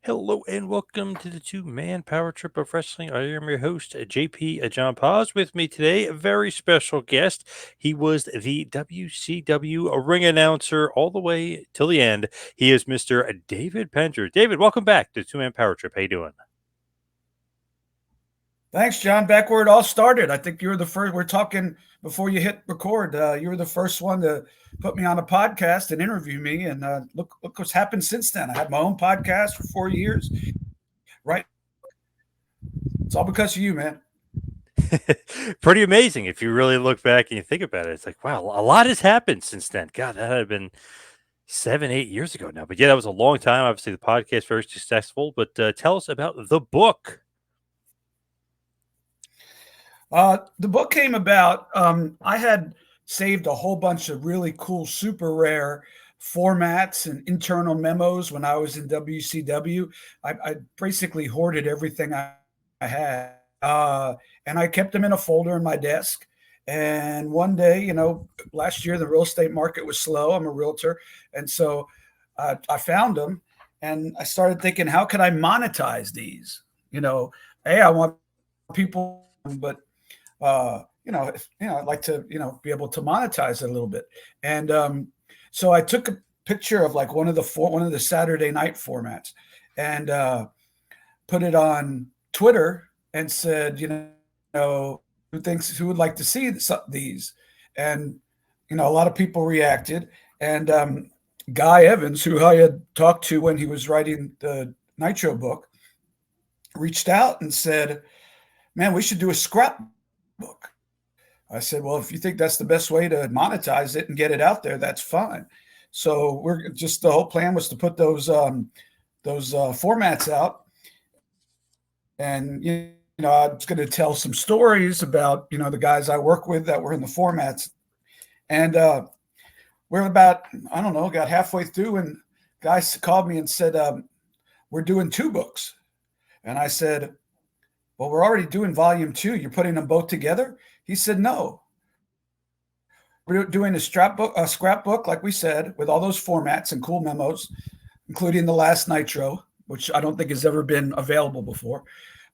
Hello and welcome to the two-man power trip of wrestling. I am your host, JP John Poz. With me today, a very special guest. He was the WCW ring announcer all the way till the end. He is Mr. David Penzer. David, welcome back to the two-man power trip. How you doing? Thanks, John. Back where it all started. I think you were the first. We're talking before you hit record. You were the first one to put me on a podcast and interview me. And look what's happened since then. I had my own podcast for 4 years. Right. It's all because of you, man. Pretty amazing if you really look back and you think about it. It's like, wow, a lot has happened since then. God, that had been 7, 8 years ago now. But yeah, that was a long time. Obviously, the podcast very successful. But tell us about the book. The book came about. I had saved a whole bunch of really cool, super rare formats and internal memos when I was in WCW. I basically hoarded everything I had, and I kept them in a folder in my desk. And one day, last year the real estate market was slow. I'm a realtor, and so I found them, and I started thinking, how can I monetize these? Hey, I want people, but I'd like to, be able to monetize it a little bit. And so I took a picture of like one of the Saturday night formats and put it on Twitter and said, who would like to see these? And, a lot of people reacted. And Guy Evans, who I had talked to when he was writing the Nitro book, reached out and said, man, we should do a scrapbook. I said, well, if you think that's the best way to monetize it and get it out there, that's fine. So the whole plan was to put those formats out, and I was going to tell some stories about the guys I work with that were in the formats, and we're about got halfway through, and guys called me and said, we're doing 2 books, and I said, well, we're already doing volume 2. You're putting them both together? He said, no. We're doing a scrapbook, like we said, with all those formats and cool memos, including the last Nitro, which I don't think has ever been available before.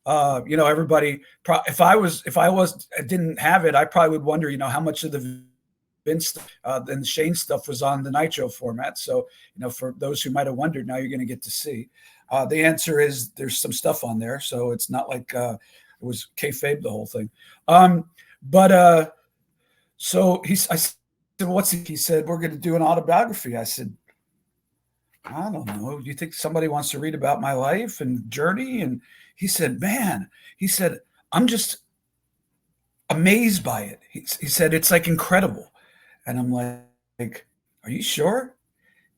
Everybody, if I didn't have it, I probably would wonder, how much of the Vince and Shane stuff was on the Nitro format. So, for those who might have wondered, now you're going to get to see. The answer is there's some stuff on there, so it's not like it was kayfabe, the whole thing. So I said, he said, we're going to do an autobiography. I said, I don't know. Do you think somebody wants to read about my life and journey? And he said, man, I'm just amazed by it. He said, it's like incredible. And I'm like, are you sure?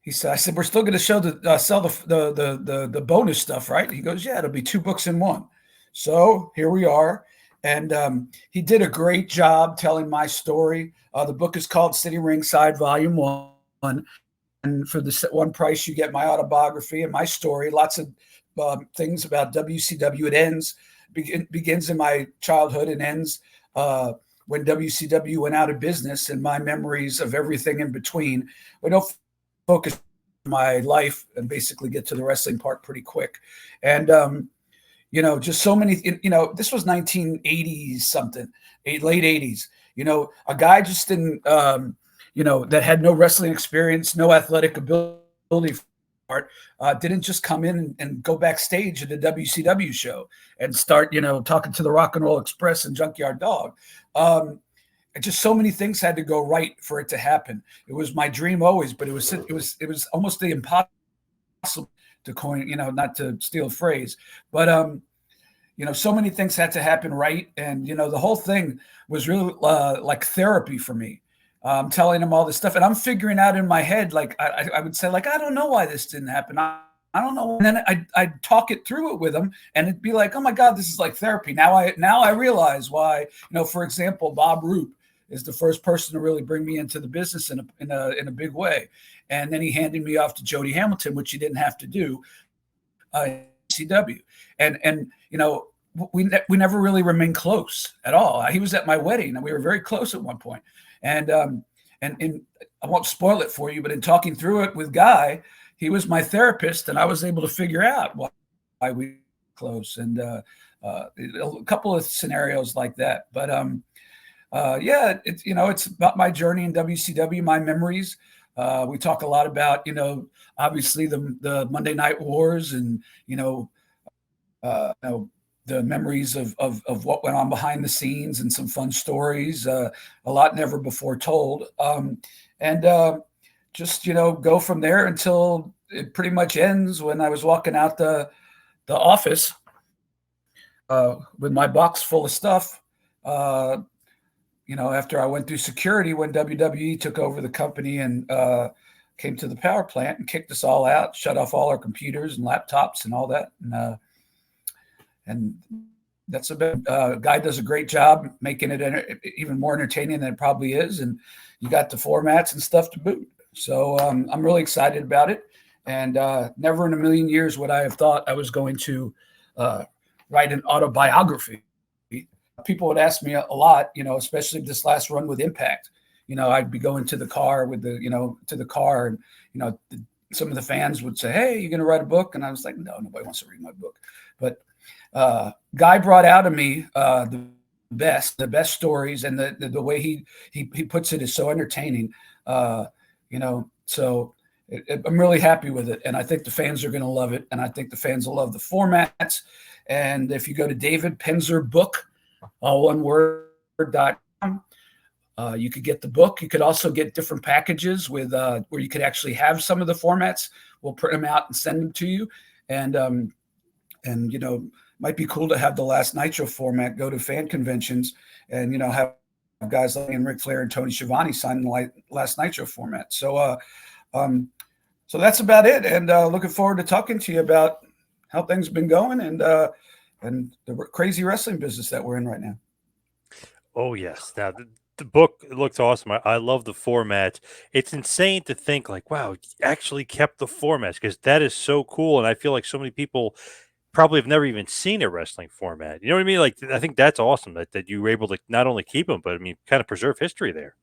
I said, we're still going to sell the bonus stuff, right? He goes, yeah, it'll be 2 books in one. So here we are. And he did a great job telling my story. The book is called Sitting Ringside Volume 1. And for the one price, you get my autobiography and my story. Lots of things about WCW. It begins in my childhood and ends when WCW went out of business, and my memories of everything in between. We don't focus on my life and basically get to the wrestling part pretty quick. And just so many, this was 1980s something, late 80s, a guy just didn't, that had no wrestling experience, no athletic ability part, didn't just come in and go backstage at a WCW show and start, talking to the Rock and Roll Express and Junkyard Dog. Just so many things had to go right for it to happen. It was my dream always, but it was almost the impossible to coin, not to steal a phrase, but so many things had to happen right. And, the whole thing was really like therapy for me. Telling him all this stuff, and I'm figuring out in my head, like I would say, like, I don't know why this didn't happen. I don't know. And then I'd talk it through it with him, and it'd be like, oh my God, this is like therapy. Now I realize why. For example, Bob Roop is the first person to really bring me into the business in a big way, and then he handed me off to Jody Hamilton, which he didn't have to do. CW, and we never really remained close at all. He was at my wedding, and we were very close at one point. And I won't spoil it for you, but in talking through it with Guy, he was my therapist, and I was able to figure out, well, why we close, and a couple of scenarios like that. But yeah, it's it's about my journey in WCW, my memories. We talk a lot about obviously the Monday Night Wars, and the memories of what went on behind the scenes, and some fun stories, a lot never before told, and just go from there until it pretty much ends when I was walking out the office with my box full of stuff. After I went through security when WWE took over the company and came to the power plant and kicked us all out, shut off all our computers and laptops and all that. And that's a bit, guy does a great job making it even more entertaining than it probably is. And you got the formats and stuff to boot. So I'm really excited about it. And never in a million years would I have thought I was going to write an autobiography. People would ask me a lot, especially this last run with Impact. I'd be going to the car with to the car, and some of the fans would say, "Hey, you're going to write a book?" And I was like, "No, nobody wants to read my book." But Guy brought out of me the best stories, and the way he puts it is so entertaining. So I'm really happy with it, and I think the fans are going to love it, and I think the fans will love the formats. And if you go to David Penzer book, all one word.com, you could get the book. You could also get different packages with where you could actually have some of the formats. We'll print them out and send them to you. And might be cool to have the last Nitro format go to fan conventions and have guys like Ric Flair and Tony Schiavone sign the last Nitro format. So so that's about it. And looking forward to talking to you about how things have been going and the crazy wrestling business that we're in right now. Oh yes. Now the book looks awesome. I love the format. It's insane to think like, wow, you actually kept the formats, because that is so cool. And I feel like so many people probably have never even seen a wrestling format. You know what I mean? Like, I think that's awesome that you were able to not only keep them, but I mean, kind of preserve history there.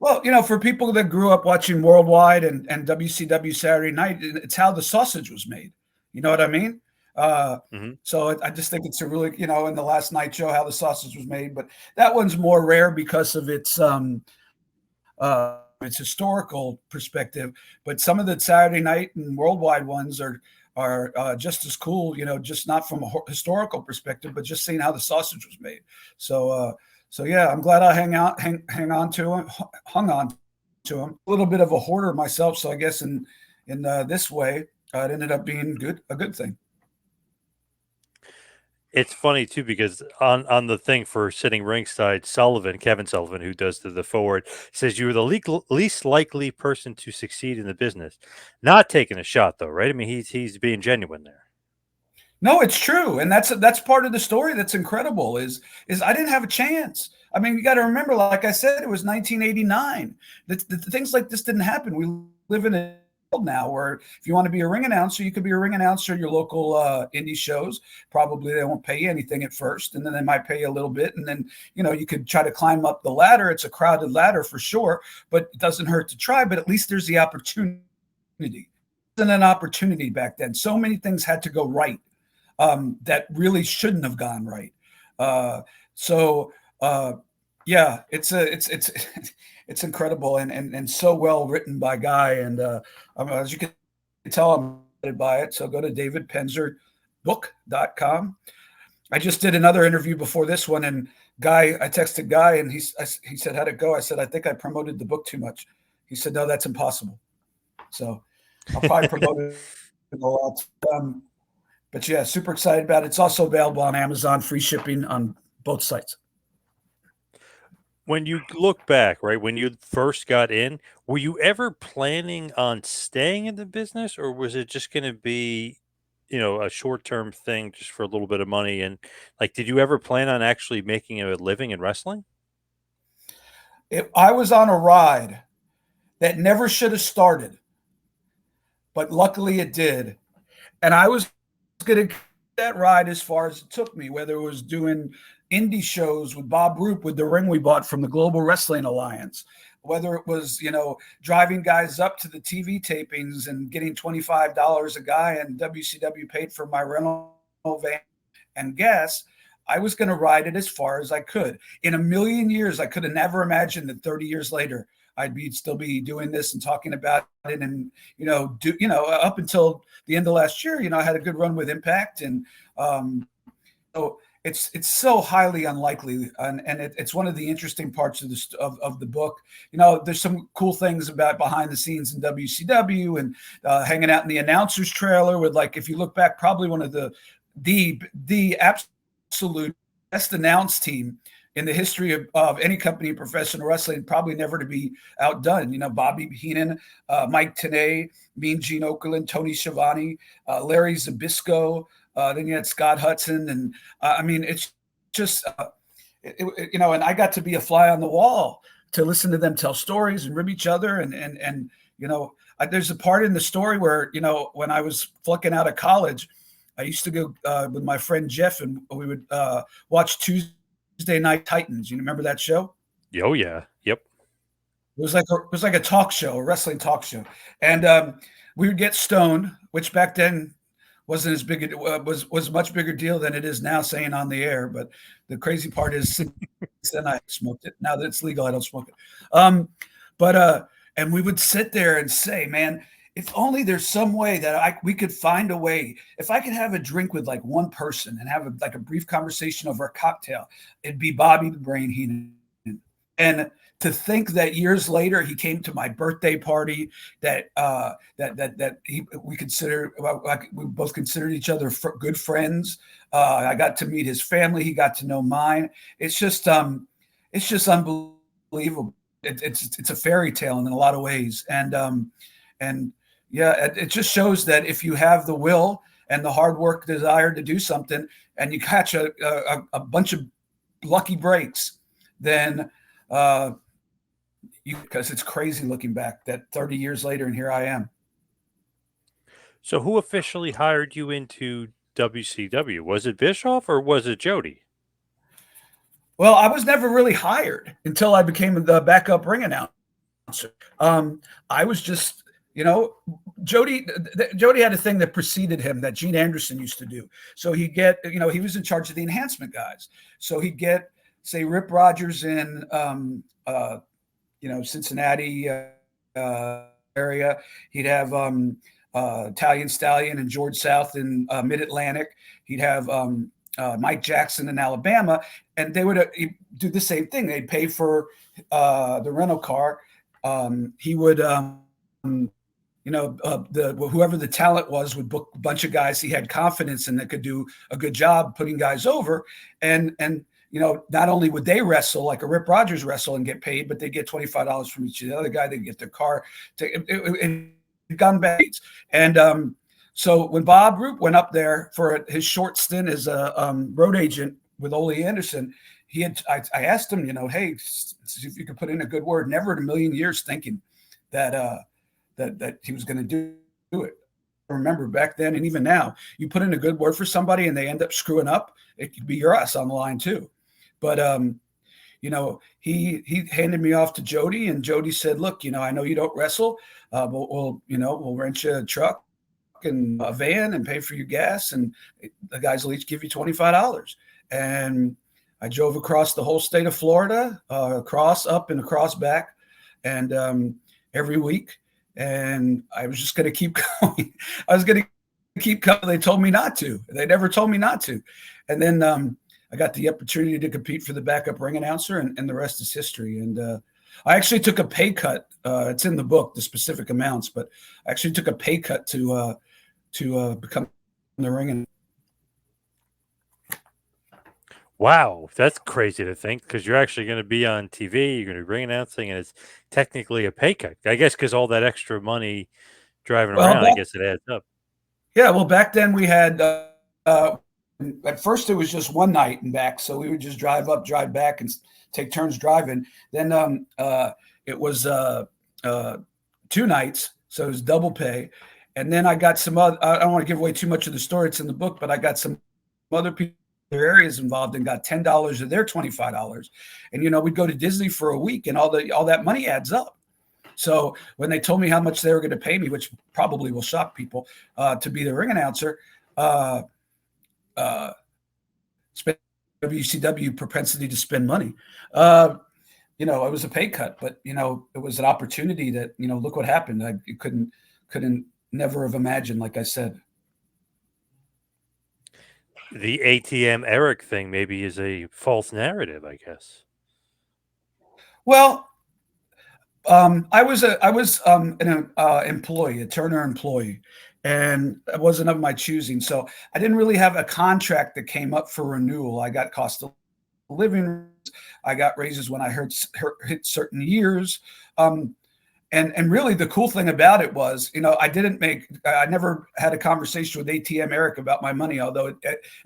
Well, for people that grew up watching Worldwide and WCW Saturday Night, it's how the sausage was made. You know what I mean? Hmm. So I just think it's a really, in the last Nitro, how the sausage was made. But that one's more rare because of its historical perspective. But some of the Saturday Night and Worldwide ones are just as cool, just not from a historical perspective, but just seeing how the sausage was made. So yeah, I'm glad I hung on to him. A little bit of a hoarder myself, so I guess in this way, it ended up being a good thing. It's funny too, because on the thing for Sitting Ringside, Kevin Sullivan, who does the forward, says you were the least likely person to succeed in the business. Not taking a shot though, right? I mean, he's being genuine there. No, it's true, and that's part of the story that's incredible. Is I didn't have a chance. I mean, you got to remember, like I said, it was 1989. The things like this didn't happen. We live in a world now where if you want to be a ring announcer, you could be a ring announcer at your local indie shows. Probably they won't pay you anything at first, and then they might pay you a little bit, and then you could try to climb up the ladder. It's a crowded ladder for sure, but it doesn't hurt to try. But at least there's the opportunity. It wasn't an opportunity back then. So many things had to go right. That really shouldn't have gone right. Yeah, it's incredible and so well written by Guy. And as you can tell, I'm excited by it. So go to davidpenzerbook.com. I just did another interview before this one, and I texted Guy, and he said, "How'd it go?" I said, "I think I promoted the book too much." He said, "No, that's impossible." So I'll probably promote it a lot. But yeah, super excited about it. It's also available on Amazon, free shipping on both sites. When you look back, right, when you first got in, were you ever planning on staying in the business, or was it just going to be, a short-term thing just for a little bit of money? And like, did you ever plan on actually making a living in wrestling? I was on a ride that never should have started, but luckily it did. And I was going to that ride as far as it took me, whether it was doing indie shows with Bob Roop with the ring we bought from the Global Wrestling Alliance, whether it was, driving guys up to the TV tapings and getting $25 a guy, and WCW paid for my rental van and gas, I was going to ride it as far as I could. In a million years, I could have never imagined that 30 years later, still be doing this and talking about it. And, up until the end of last year, I had a good run with Impact. And so it's so highly unlikely. And it's one of the interesting parts of the book. There's some cool things about behind the scenes in WCW and hanging out in the announcers trailer with, like, if you look back, probably one of the absolute best announced team in the history of any company in professional wrestling, probably never to be outdone. Bobby Heenan, Mike Tenay, Mean Gene Okerlund, Tony Schiavone, Larry Zbyszko, then you had Scott Hudson. And it's just, and I got to be a fly on the wall to listen to them tell stories and rib each other. And there's a part in the story where, when I was flunking out of college, I used to go with my friend Jeff, and we would watch Tuesday Night Titans. You remember that show? Oh yeah, yep. It was like a talk show, a wrestling talk show, and we would get stoned, which back then wasn't as big. Was a much bigger deal than it is now, saying on the air. But the crazy part is, then I smoked it. Now that it's legal, I don't smoke it. And we would sit there and say, man, if only there's some way that we could find a way. If I could have a drink with like one person and have a brief conversation over a cocktail, it'd be Bobby the Brain Heenan. And to think that years later he came to my birthday party, that we both considered each other good friends. I got to meet his family. He got to know mine. It's just unbelievable. It's a fairy tale in a lot of ways. And yeah, it just shows that if you have the will and the hard work, desire to do something, and you catch a bunch of lucky breaks, then because it's crazy looking back that 30 years later, and here I am. So who officially hired you into WCW? Was it Bischoff or was it Jody? Well, I was never really hired until I became the backup ring announcer. I was just, Jody had a thing that preceded him that Gene Anderson used to do. So he'd get, he was in charge of the enhancement guys. So he'd get, say, Rip Rogers in, Cincinnati area. He'd have Italian Stallion and George South in Mid-Atlantic. He'd have Mike Jackson in Alabama. And they would do the same thing. They'd pay for the rental car. He would whoever the talent was would book a bunch of guys he had confidence in that could do a good job putting guys over. And not only would they wrestle like a Rip Rogers wrestle and get paid, but they get $25 from each of the other guy. They get their car. It gone back. And so when Bob Roop went up there for his short stint as a road agent with Ole Anderson, I asked him, hey, see if you could put in a good word. Never in a million years thinking that he was going to do it. I remember back then, and even now, you put in a good word for somebody and they end up screwing up, it could be your ass on the line too. But he handed me off to Jody, and Jody said, look, I know you don't wrestle, but we'll rent you a truck and a van and pay for your gas, and the guys will each give you $25. And I drove across the whole state of Florida, across up and across back, and every week. And I was just going to keep going. I was going to keep coming. They told me not to. They never told me not to. And then I got the opportunity to compete for the backup ring announcer, and the rest is history. And I actually took a pay cut. It's in the book, the specific amounts, but I actually took a pay cut to become the ring announcer. Wow, that's crazy to think, because you're actually going to be on TV, you're going to be ring announcing, and it's technically a pay cut. I guess because all that extra money driving around, I guess it adds up. Yeah, well, back then we had, at first it was just one night and back, so we would just drive up, drive back, and take turns driving. Then it was 2 nights, so it was double pay. And then I got some other, I don't want to give away too much of the story, it's in the book, but I got some other people areas involved and got $10 of their $25. And we'd go to Disney for a week, and all that money adds up. So when they told me how much they were going to pay me, which probably will shock people, to be the ring announcer, WCW propensity to spend money. It was a pay cut, but it was an opportunity that look what happened. I couldn't never have imagined, like I said. The ATM Eric thing maybe is a false narrative, I guess. Well, I was an employee, a Turner employee, and it wasn't of my choosing. So I didn't really have a contract that came up for renewal. I got cost of living, I got raises when I hit certain years. And really the cool thing about it was, I never had a conversation with ATM Eric about my money, although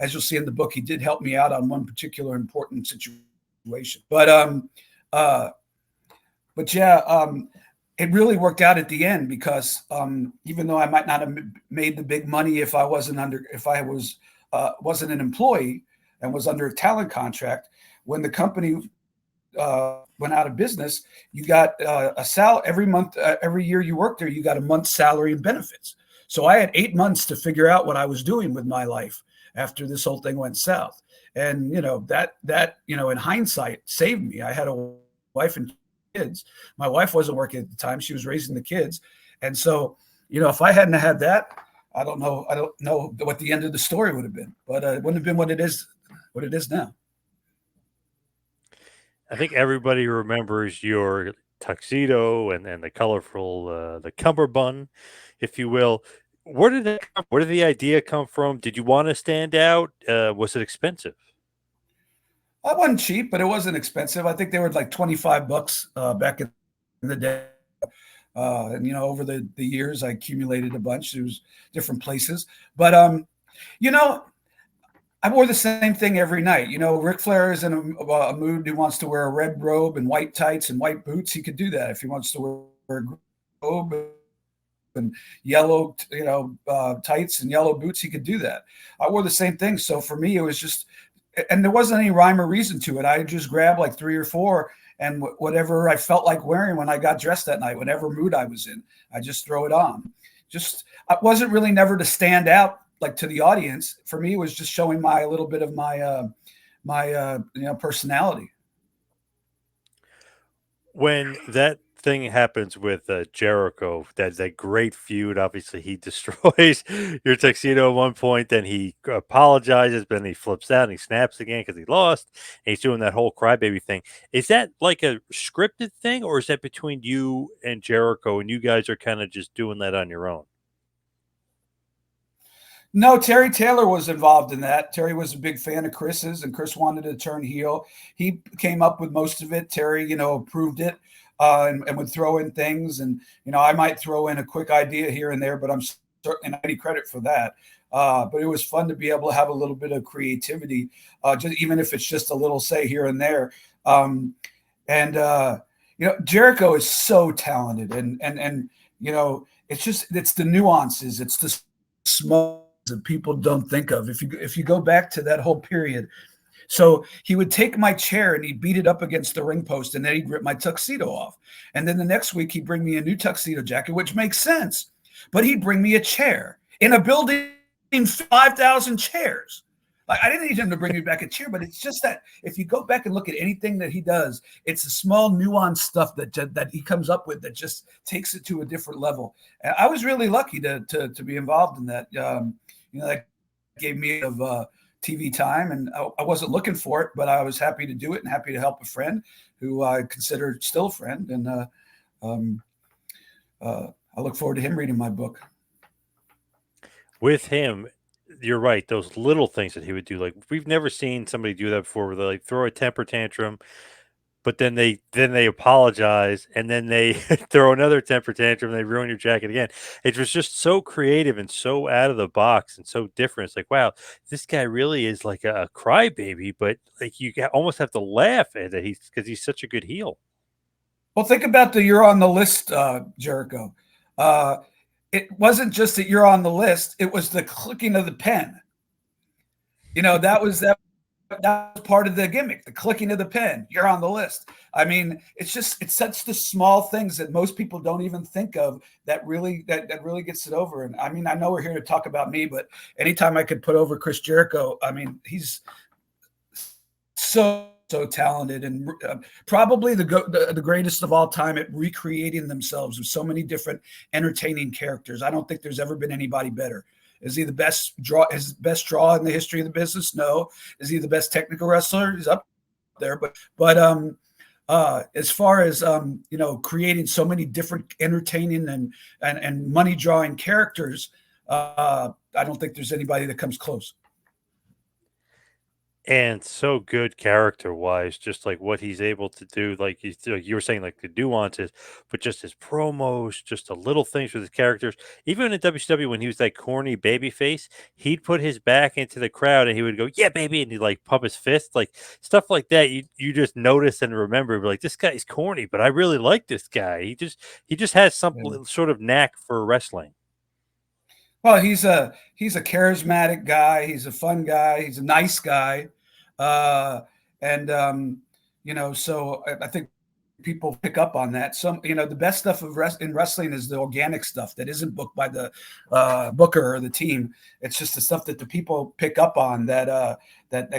as you'll see in the book, he did help me out on one particular important situation. But yeah, it really worked out at the end because even though I might not have made the big money if I wasn't an employee and was under a talent contract, when the company went out of business, you got a salary every month. Every year you worked there, you got a month's salary and benefits. So I had 8 months to figure out what I was doing with my life after this whole thing went south. And that in hindsight saved me. I had a wife and kids. My wife wasn't working at the time; she was raising the kids. And so, if I hadn't had that, I don't know what the end of the story would have been. But it wouldn't have been what it is now. I think everybody remembers your tuxedo and the colorful the cummerbund, if you will. Where did that come? Where did the idea come from? Did you want to stand out? Was it expensive? I wasn't cheap, but it wasn't expensive. I think they were like $25 back in the day. And over the years, I accumulated a bunch. There was different places, but I wore the same thing every night. Ric Flair is in a mood. He wants to wear a red robe and white tights and white boots. He could do that. If he wants to wear a robe and yellow, tights and yellow boots, he could do that. I wore the same thing. So for me, it was just, and there wasn't any rhyme or reason to it. I just grabbed like 3 or 4 and whatever I felt like wearing when I got dressed that night, whatever mood I was in, I just throw it on. I wasn't really never to stand out like to the audience. For me, it was just showing a little bit of my personality. When that thing happens with Jericho, that great feud. Obviously, he destroys your tuxedo at one point. Then he apologizes, but then he flips out and he snaps again because he lost. And he's doing that whole crybaby thing. Is that like a scripted thing, or is that between you and Jericho, and you guys are kind of just doing that on your own? No, Terry Taylor was involved in that. Terry was a big fan of Chris's, and Chris wanted to turn heel. He came up with most of it. Terry, approved it and would throw in things. And, I might throw in a quick idea here and there, but I'm certainly not any credit for that. But it was fun to be able to have a little bit of creativity, even if it's just a little say here and there. Jericho is so talented, and it's the nuances, it's the small that people don't think of. If you go back to that whole period, so he would take my chair and he'd beat it up against the ring post, and then he'd rip my tuxedo off. And then the next week he'd bring me a new tuxedo jacket, which makes sense. But he'd bring me a chair in a building 5,000 chairs. Like, I didn't need him to bring me back a chair, but it's just that if you go back and look at anything that he does, it's the small nuanced stuff that he comes up with that just takes it to a different level. And I was really lucky to be involved in that. That gave me of TV time, and I wasn't looking for it, but I was happy to do it and happy to help a friend who I consider still a friend. And I look forward to him reading my book. With him, you're right. Those little things that he would do, like we've never seen somebody do that before, where they like throw a temper tantrum, but then they apologize, and then they throw another temper tantrum, and they ruin your jacket again. It was just so creative and so out of the box and so different. It's like, wow, this guy really is like a crybaby, but like almost have to laugh at it. Because he's such a good heel. Well, think about the "you're on the list," Jericho. It wasn't just that you're on the list; it was the clicking of the pen. That was that was part of the gimmick, the clicking of the pen. You're on the list. I mean, it's such the small things that most people don't even think of that really gets it over. And I mean, I know we're here to talk about me, but anytime I could put over Chris Jericho, I mean, he's so talented and probably the greatest of all time at recreating themselves with so many different entertaining characters. I don't think there's ever been anybody better. Is he the best draw? His best draw in the history of the business? No. Is he the best technical wrestler? He's up there. But as far as creating so many different entertaining and money drawing characters, I don't think there's anybody that comes close. And so good character wise, just like what he's able to do, like you were saying, like the nuances, but just his promos, just the little things with his characters. Even in WCW, when he was that corny baby face, he'd put his back into the crowd and he would go, "Yeah, baby," and he'd like pump his fist, like stuff like that. You just notice and remember, like this guy's corny, but I really like this guy. He just has some sort of knack for wrestling. Well, he's a charismatic guy. He's a fun guy. He's a nice guy, and so I think people pick up on that. The best stuff in wrestling is the organic stuff that isn't booked by the booker or the team. It's just the stuff that the people pick up on that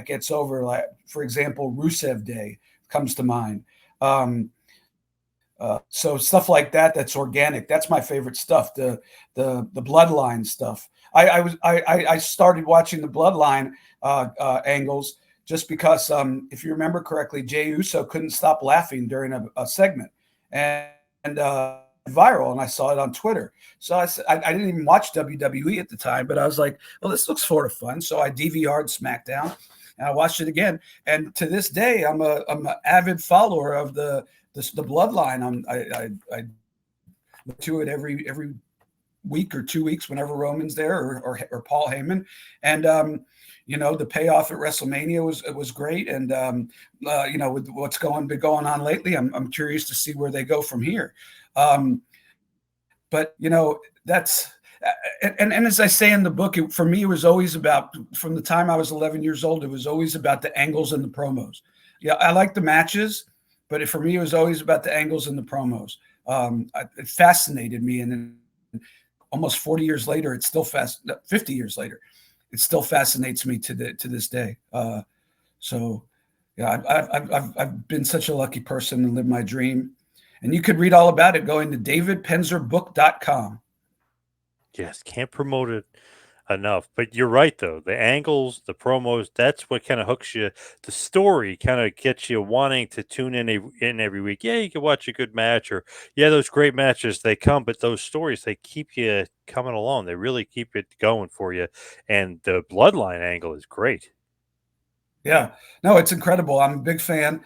gets over. Like, for example, Rusev Day comes to mind. So stuff like that's organic. That's my favorite stuff. The bloodline stuff. I started watching the bloodline angles just because if you remember correctly, Jey Uso couldn't stop laughing during a segment and viral, and I saw it on Twitter. So I didn't even watch WWE at the time, but I was like, well, this looks sort of fun. So I DVR'd SmackDown and I watched it again. And to this day, I'm an avid follower of the bloodline. I look to it every week or 2 weeks whenever Roman's there or Paul Heyman. And the payoff at WrestleMania was great. And with what's been going on lately, I'm curious to see where they go from here. But that's and as I say in the book, for me, it was always about, from the time I was 11 years old, it was always about the angles and the promos. Yeah, I like the matches, but for me, it was always about the angles and the promos. It fascinated me, and then almost 40 years later, 50 years later, it still fascinates me to this day. So, yeah, I've been such a lucky person to live my dream, and you could read all about it going to davidpenzerbook.com. Yes, can't promote it enough. But you're right, though. The angles, the promos, that's what kind of hooks you. The story kind of gets you wanting to tune in every week. Yeah, you can watch a good match, or yeah, those great matches, they come, but those stories, they keep you coming along. They really keep it going for you. And the bloodline angle is great. Yeah, no, it's incredible. I'm a big fan.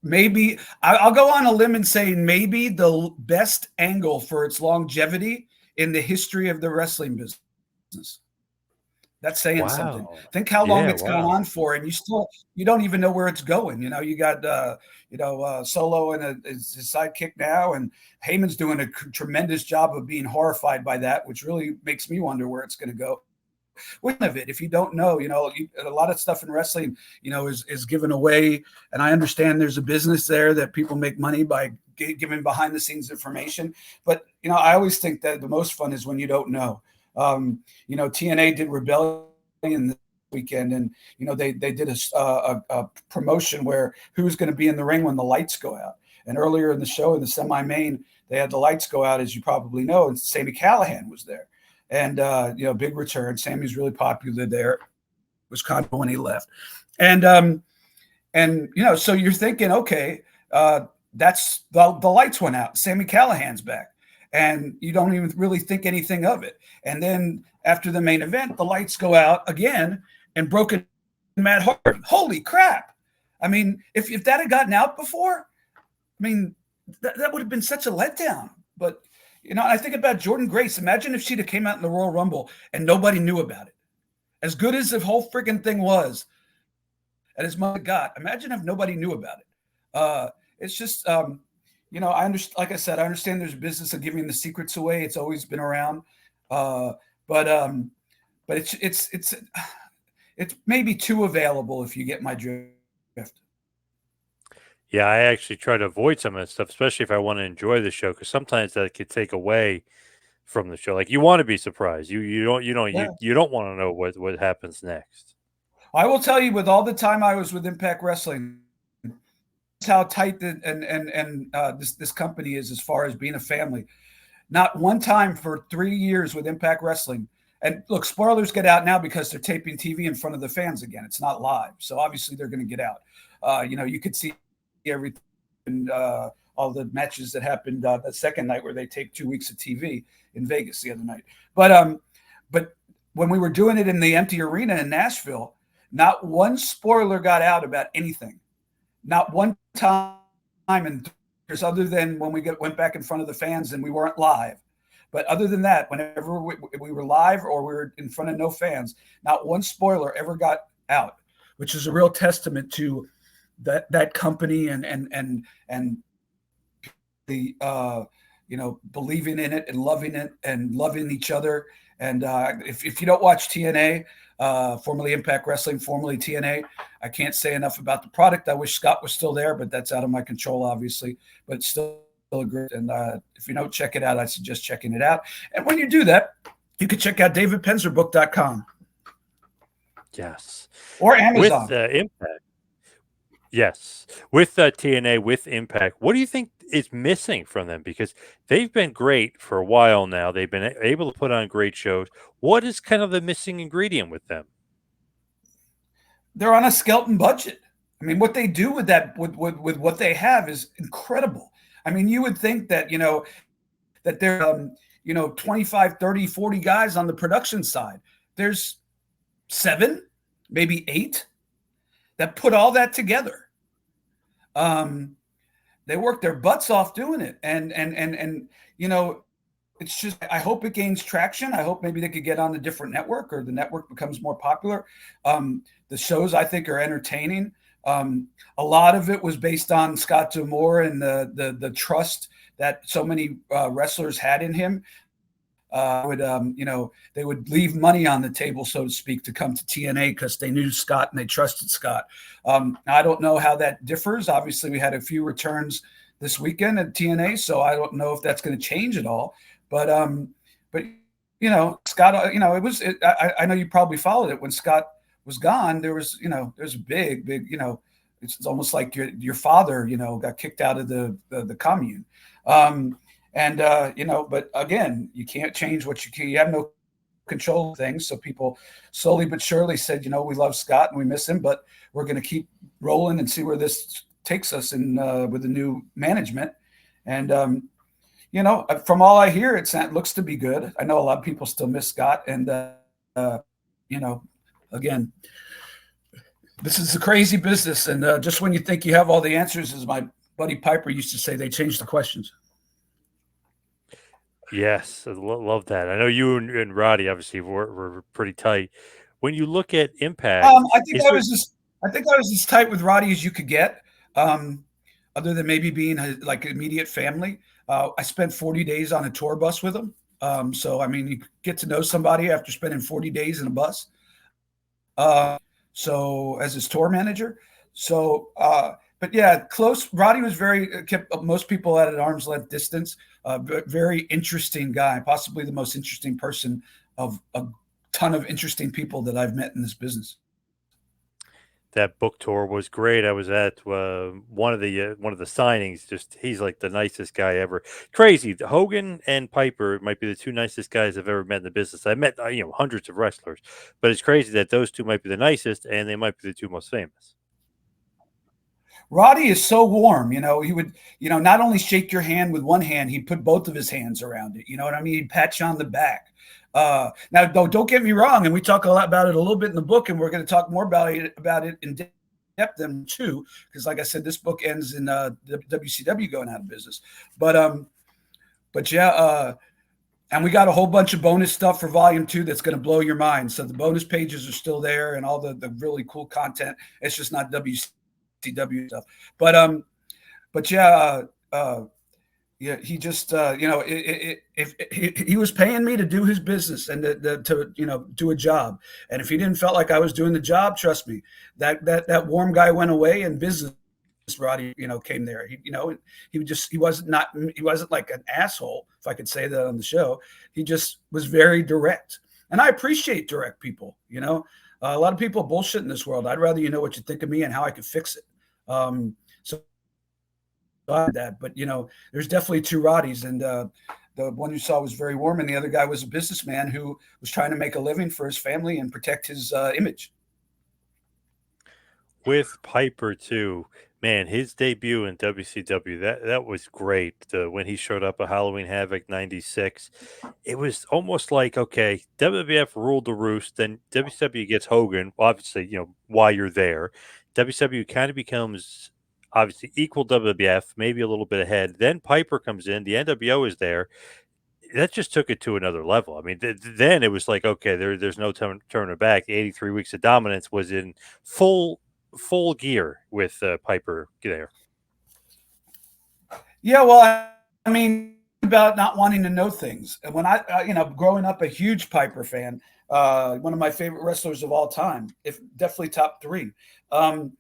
Maybe I'll go on a limb and say maybe the best angle for its longevity in the history of the wrestling business. That's saying something. Think how long it's gone on for, and you don't even know where it's going. You got Solo and his sidekick now, and Heyman's doing a tremendous job of being horrified by that, which really makes me wonder where it's going to go. Of it, if you don't know, a lot of stuff in wrestling, is given away, and I understand there's a business there that people make money by giving behind the scenes information. But I always think that the most fun is when you don't know. TNA did Rebellion this weekend, and they did a promotion where who's going to be in the ring when the lights go out. And earlier in the show, in the semi-main, they had the lights go out, as you probably know, and Sami Callihan was there. And, big return. Sammy's really popular there. Was kind of when he left. And so you're thinking, okay, that's the lights went out. Sami Callihan's back. And you don't even really think anything of it. And then after the main event, the lights go out again, and Broken Matt Hardy. Holy crap. I mean, if that had gotten out before, that would have been such a letdown. But I think about Jordan Grace. Imagine if she'd have came out in the Royal Rumble and nobody knew about it. As good as the whole freaking thing was, and as much got, imagine if nobody knew about it. It's just, I understand. Like I said, I understand there's a business of giving the secrets away. It's always been around, but it's it's maybe 2 available if you get my drift. Yeah, I actually try to avoid some of that stuff, especially if I want to enjoy the show, because sometimes that could take away from the show. Like you want to be surprised. Yeah. You don't want to know what happens next. I will tell you, with all the time I was with Impact Wrestling, how tight this company is as far as being a family. Not one time for 3 years with Impact Wrestling. And look, spoilers get out now because they're taping TV in front of the fans again. It's not live, so obviously they're going to get out. You could see everything, all the matches that happened the second night where they taped 2 weeks of TV in Vegas the other night. But when we were doing it in the empty arena in Nashville, not one spoiler got out about anything. Not one time in years, other than when we went back in front of the fans and we weren't live. But other than that, whenever we were live or we were in front of no fans, not one spoiler ever got out, which is a real testament to that company and the believing in it and loving each other. And if you don't watch TNA, formerly Impact Wrestling, formerly TNA, I can't say enough about the product. I wish Scott was still there, but that's out of my control, obviously. But it's still a great. And if you don't check it out, I suggest checking it out. And when you do that, you can check out davidpenzerbook.com. Yes. Or Amazon. With Impact. Yes. With TNA, with Impact, what do you think is missing from them? Because they've been great for a while now. They've been able to put on great shows. What is kind of the missing ingredient with them? They're on a skeleton budget. I mean, what they do with that, with what they have is incredible. I mean, you would think that, that there 25, 30, 40 guys on the production side. There's 7, maybe 8 that put all that together. They work their butts off doing it. And it's just, I hope it gains traction. I hope maybe they could get on a different network or the network becomes more popular. The shows, I think, are entertaining. A lot of it was based on Scott D'Amore and the trust that so many wrestlers had in him. They would leave money on the table, so to speak, to come to TNA because they knew Scott and they trusted Scott. I don't know how that differs. Obviously, we had a few returns this weekend at TNA, so I don't know if that's going to change at all. But Scott, I know you probably followed it when Scott was gone. There's a big, it's almost like your father, got kicked out of the commune. But again, you can't change what you have no control of things. So people slowly but surely said, we love Scott and we miss him, but we're going to keep rolling and see where this takes us in with the new management. And, from all I hear, it looks to be good. I know a lot of people still miss Scott. And, again, this is a crazy business. And just when you think you have all the answers, as my buddy Piper used to say, they change the questions. Yes, I love that. I know you and Roddy obviously were pretty tight. When you look at Impact, I think I was as tight with Roddy as you could get, other than maybe being like immediate family. I spent 40 days on a tour bus with him. So I mean, you get to know somebody after spending 40 days in a bus. So as his tour manager. So, but yeah, close. Roddy was kept most people at an arm's length distance. Very interesting guy, possibly the most interesting person of a ton of interesting people that I've met in this business. That book tour was great. I was at one of the signings. Just he's like the nicest guy ever. Crazy. Hogan and Piper might be the 2 nicest guys I've ever met in the business. I met hundreds of wrestlers, but it's crazy that those 2 might be the nicest and they might be the 2 most famous. Roddy is so warm, he would, not only shake your hand with one hand, he'd put both of his hands around it. You know what I mean? He'd pat you on the back. Now, don't get me wrong. And we talk a lot about it a little bit in the book, and we're going to talk more about it in depth than too, because like I said, this book ends in WCW going out of business. But yeah, and we got a whole bunch of bonus stuff for volume 2 that's going to blow your mind. So the bonus pages are still there and all the really cool content. It's just not WCW stuff. But yeah, Yeah, he just if he was paying me to do his business and to do a job, and if he didn't felt like I was doing the job, trust me, that warm guy went away, and business Roddy came there. He wasn't like an asshole, if I could say that on the show. He just was very direct, and I appreciate direct people. A lot of people bullshit in this world. I'd rather what you think of me and how I could fix it. So that, but there's definitely two Roddies, and the one you saw was very warm, and the other guy was a businessman who was trying to make a living for his family and protect his image. With Piper too, man, his debut in WCW, that was great. When he showed up at Halloween Havoc '96, it was almost like, okay, WWF ruled the roost. Then WCW gets Hogan. Well, obviously, why you're there. WCW kind of becomes obviously equal WWF, maybe a little bit ahead. Then Piper comes in. The NWO is there. That just took it to another level. I mean, then it was like, okay, there's no turning back. The 83 weeks of dominance was in full gear with Piper there. Yeah, well, I mean, about not wanting to know things. And when growing up a huge Piper fan, one of my favorite wrestlers of all time, if definitely top three. And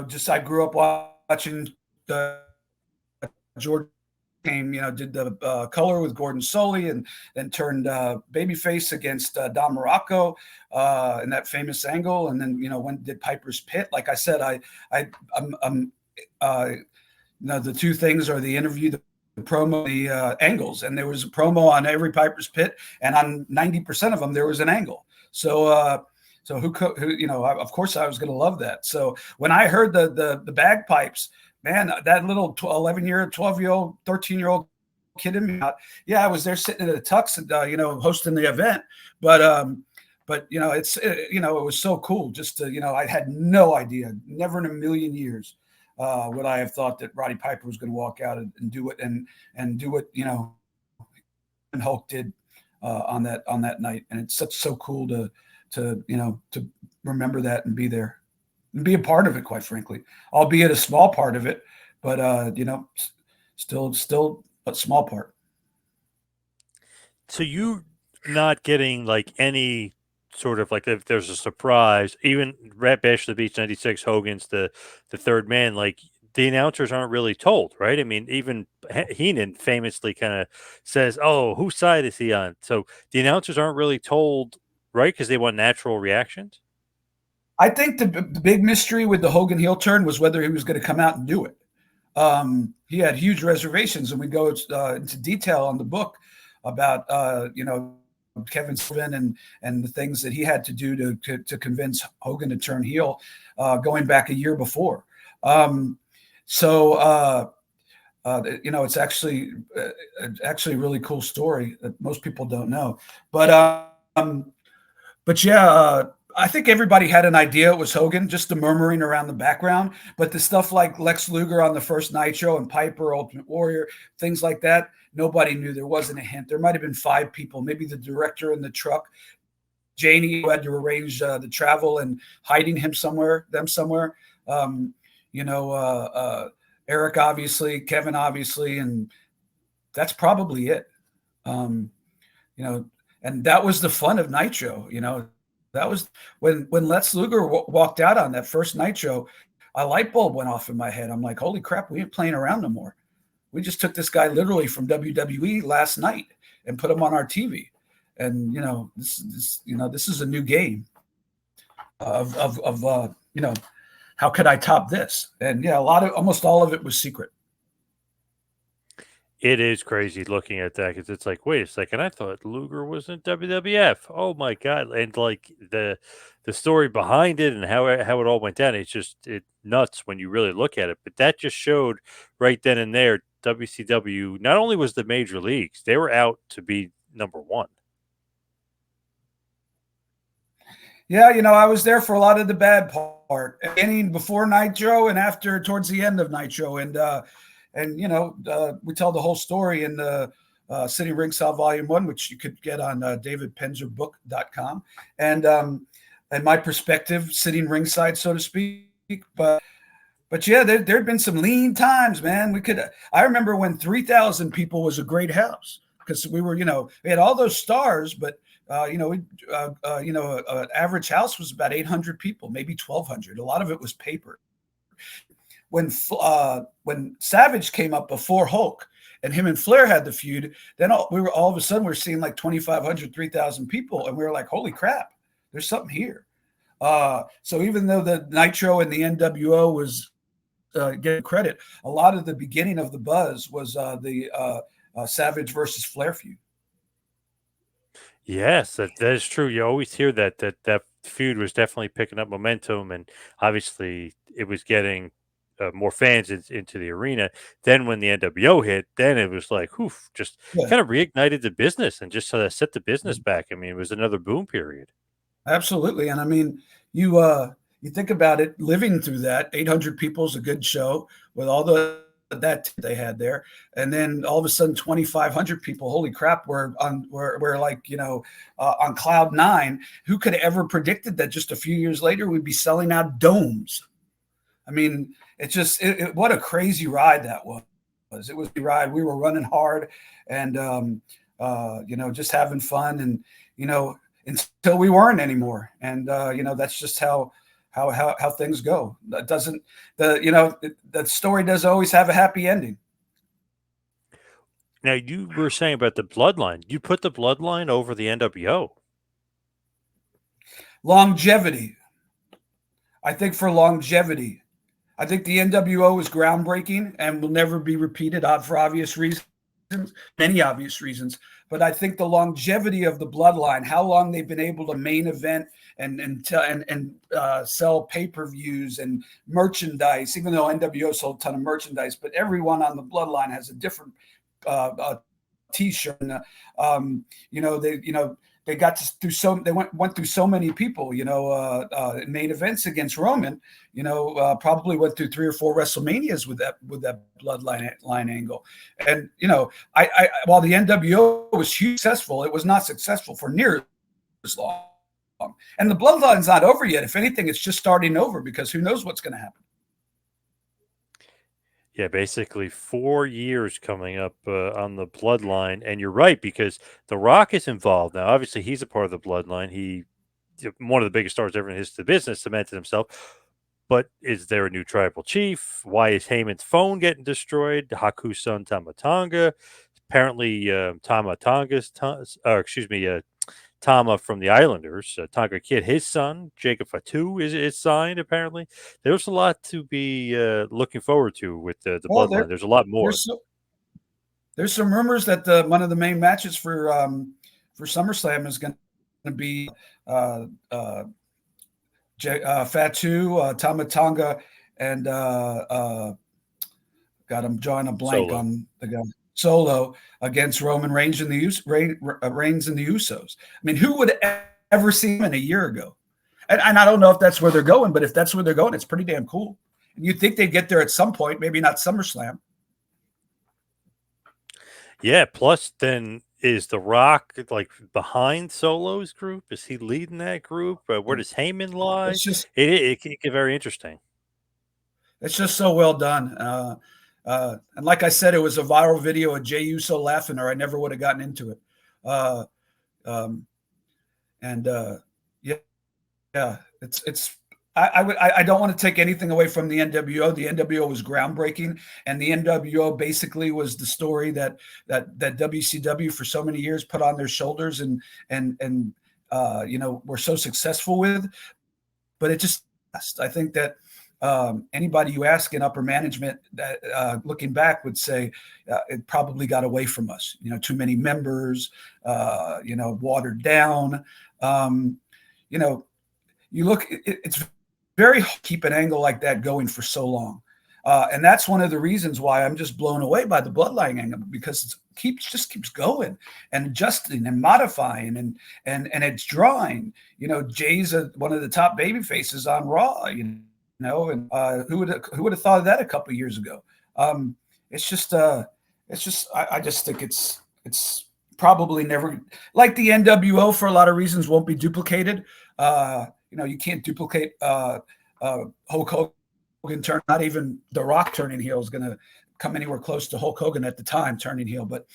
just I grew up watching George came, did the color with Gordon Soley, and then turned babyface against Don Morocco in that famous angle, and then when did Piper's Pit. Like I said, I'm the two things are the interview, the promo, the angles, and there was a promo on every Piper's Pit, and on 90% of them there was an angle. So who of course I was going to love that. So when I heard the bagpipes, man, that little 11-year, 12-year-old, 13-year-old kid in me, yeah, I was there sitting at a tux and hosting the event, but it was so cool just to I had no idea, never in a million years would I have thought that Roddy Piper was going to walk out and do it and do what and Hulk did on that night, and it's so cool to remember that and be there and be a part of it, quite frankly, albeit a small part of it, but still a small part. So you not getting like any sort of like, if there's a surprise, even Rat Bash of the Beach '96, Hogan's the third man, like the announcers aren't really told, right? I mean, even Heenan famously kind of says, "Oh, whose side is he on?" So the announcers aren't really told, right? Because they want natural reactions. I think the big mystery with the Hogan heel turn was whether he was going to come out and do it. He had huge reservations, and we go into detail on the book about Kevin Sullivan and the things that he had to do to convince Hogan to turn heel, going back a year before. It's actually a really cool story that most people don't know. But yeah. I think everybody had an idea it was Hogan, just the murmuring around the background. But the stuff like Lex Luger on the first Nitro and Piper, Ultimate Warrior, things like that, nobody knew. There wasn't a hint. There might have been 5 people, maybe the director in the truck, Janie, who had to arrange the travel and hiding them somewhere. Eric, obviously, Kevin, obviously, and that's probably it. And that was the fun of Nitro, That was when Lex Luger walked out on that first Nitro, a light bulb went off in my head. I'm like, holy crap, we ain't playing around no more. We just took this guy literally from WWE last night and put him on our TV. And, this is a new game of how could I top this? And yeah, almost all of it was secret. It is crazy looking at that because it's like, wait a second, I thought Luger was in WWF. Oh my god! And like the story behind it and how it all went down, it nuts when you really look at it. But that just showed right then and there, WCW not only was the major leagues, they were out to be number one. Yeah, I was there for a lot of the bad part, beginning before Nitro and after towards the end of Nitro, and we tell the whole story in the Sitting Ringside Volume 1, which you could get on davidpenzerbook.com, and my perspective, sitting ringside, so to speak. But But yeah, there'd been some lean times, man. I remember when 3,000 people was a great house because we were, we had all those stars, but average house was about 800 people, maybe 1,200. A lot of it was paper. When Savage came up before Hulk and him and Flair had the feud, then all of a sudden we're seeing like 2,500, 3,000 people, and we were like, holy crap, there's something here. So even though the Nitro and the NWO was getting credit, a lot of the beginning of the buzz was the Savage versus Flair feud. Yes, that is true. You always hear that feud was definitely picking up momentum, and obviously it was getting more fans into the arena. Then when the NWO hit, then it was like, oof, just Yeah. kind of reignited the business and just set the business back. I mean, it was another boom period. Absolutely. And I mean, you think about it, living through that, 800 people is a good show with all that they had there, and then all of a sudden 2,500 people, holy crap, we're like, on cloud nine. Who could have ever predicted that just a few years later we'd be selling out domes? I mean, it's just what a crazy ride that was. It was a ride. We were running hard and just having fun, and until we weren't anymore. And that's just how things go. That doesn't the story doesn't always have a happy ending. Now you were saying about the bloodline. You put the bloodline over the NWO. Longevity. I think for longevity. I think the NWO is groundbreaking and will never be repeated for obvious reasons, many obvious reasons. But I think the longevity of the bloodline, how long they've been able to main event and sell pay-per-views and merchandise, even though NWO sold a ton of merchandise, but everyone on the bloodline has a different T-shirt. They got through they went through so many people, main events against Roman, probably went through 3 or 4 WrestleManias with that bloodline angle. And, while the NWO was successful, it was not successful for near as long. And the bloodline's not over yet. If anything, it's just starting over because who knows what's going to happen. Yeah, basically 4 years coming up on the bloodline, and you're right because The Rock is involved now. Obviously, he's a part of the bloodline. He one of the biggest stars ever in the history of the business, cemented himself. But is there a new tribal chief? Why is Heyman's phone getting destroyed? Haku's son Tamatonga. Apparently, Tama from the Islanders, Tonga Kid, his son, Jacob Fatu, is signed, apparently. There's a lot to be looking forward to with the Well, bloodline. There's a lot more. There's some rumors that one of the main matches for SummerSlam is going to be Fatu, Tamatonga, and God, I'm drawing a blank on the guy. Solo against Roman Reigns and the Usos. I mean, who would ever see him in a year ago? And I don't know if that's where they're going, but if that's where they're going, it's pretty damn cool. And you'd think they'd get there at some point, maybe not SummerSlam. Yeah, plus then is The Rock like behind Solo's group? Is he leading that group? Where does Heyman lie? It can get very interesting. It's just so well done. And like I said, it was a viral video of Jey Uso laughing, or I never would have gotten into it. It's. I don't want to take anything away from the NWO. The NWO was groundbreaking, and the NWO basically was the story that WCW for so many years put on their shoulders and were so successful with. But it just, I think that anybody you ask in upper management that looking back would say it probably got away from us. Too many members, watered down. You look, it's very hard to keep an angle like that going for so long. And that's one of the reasons why I'm just blown away by the bloodline angle, because it keeps going and adjusting and modifying and it's drawing. Jay's one of the top baby faces on Raw, and who would have thought of that a couple of years ago? I just think it's probably never, like the NWO for a lot of reasons, won't be duplicated. You can't duplicate Hulk Hogan turned, not even The Rock turning heel is going to come anywhere close to Hulk Hogan at the time turning heel. But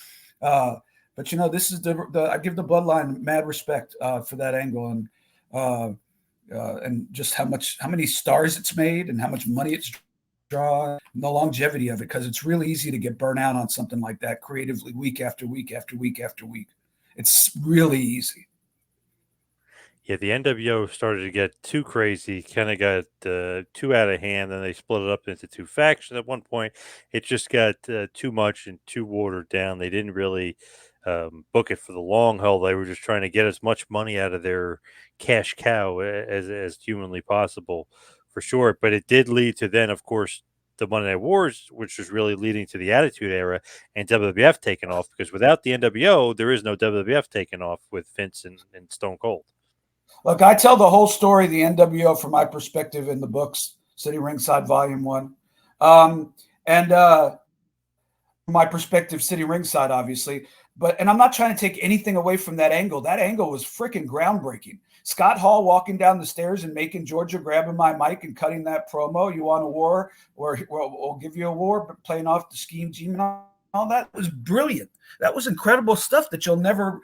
this is I give the Bloodline mad respect for that angle, and just how many stars it's made and how much money it's drawn, and the longevity of it, because it's really easy to get burnt out on something like that creatively week after week after week after week. It's really easy. Yeah, the NWO started to get too crazy, kind of got too out of hand, and they split it up into two factions. At one point, it just got too much and too watered down. They didn't really book it for the long haul. They were just trying to get as much money out of their cash cow as humanly possible, for sure. But it did lead to then, of course, the Monday Night Wars, which was really leading to the Attitude Era and WWF taking off. Because without the NWO, there is no WWF taking off with Vince and Stone Cold. Look, I tell the whole story of the NWO from my perspective in the books, Sitting Ringside Volume 1. And from my perspective, Sitting Ringside, obviously. And I'm not trying to take anything away from that angle. That angle was freaking groundbreaking. Scott Hall walking down the stairs and making Georgia grabbing my mic and cutting that promo. You want a war, or we'll give you a war, but playing off the scheme team and all that was brilliant. That was incredible stuff that you'll never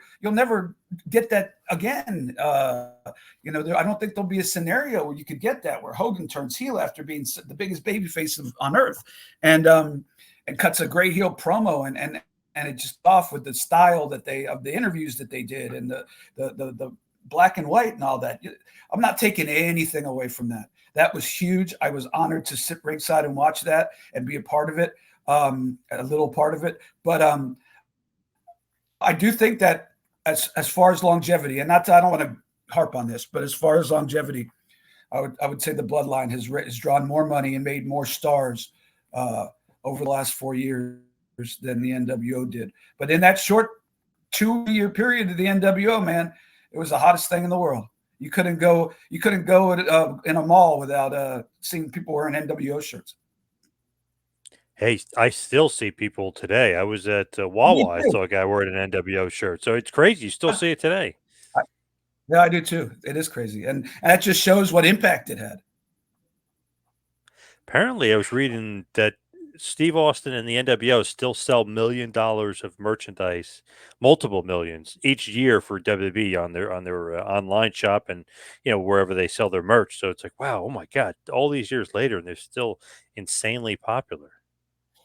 get that again. I don't think there'll be a scenario where you could get that, where Hogan turns heel after being the biggest babyface on earth, and cuts a great heel promo, and it just off with the style of the interviews that they did, and the black and white and all that. I'm not taking anything away from that. That was huge. I was honored to sit ringside and watch that and be a part of it. A little part of it, but I do think that as far as longevity, and I don't want to harp on this, but as far as longevity, I would say the Bloodline has drawn more money and made more stars over the last 4 years than the NWO did. But in that short 2-year period of the NWO, man, it was the hottest thing in the world. You couldn't go in a mall without seeing people wearing NWO shirts. Hey, I still see people today. I was at Me Wawa. I too. saw a guy wearing an NWO shirt. So it's crazy. You still see it today. Yeah, I do too. It is crazy, and that just shows what impact it had. Apparently, I was reading that Steve Austin and the NWO still sell $1 million of merchandise, multiple millions each year for WWE on their online shop and wherever they sell their merch. So it's like, wow, oh my God, all these years later, and they're still insanely popular.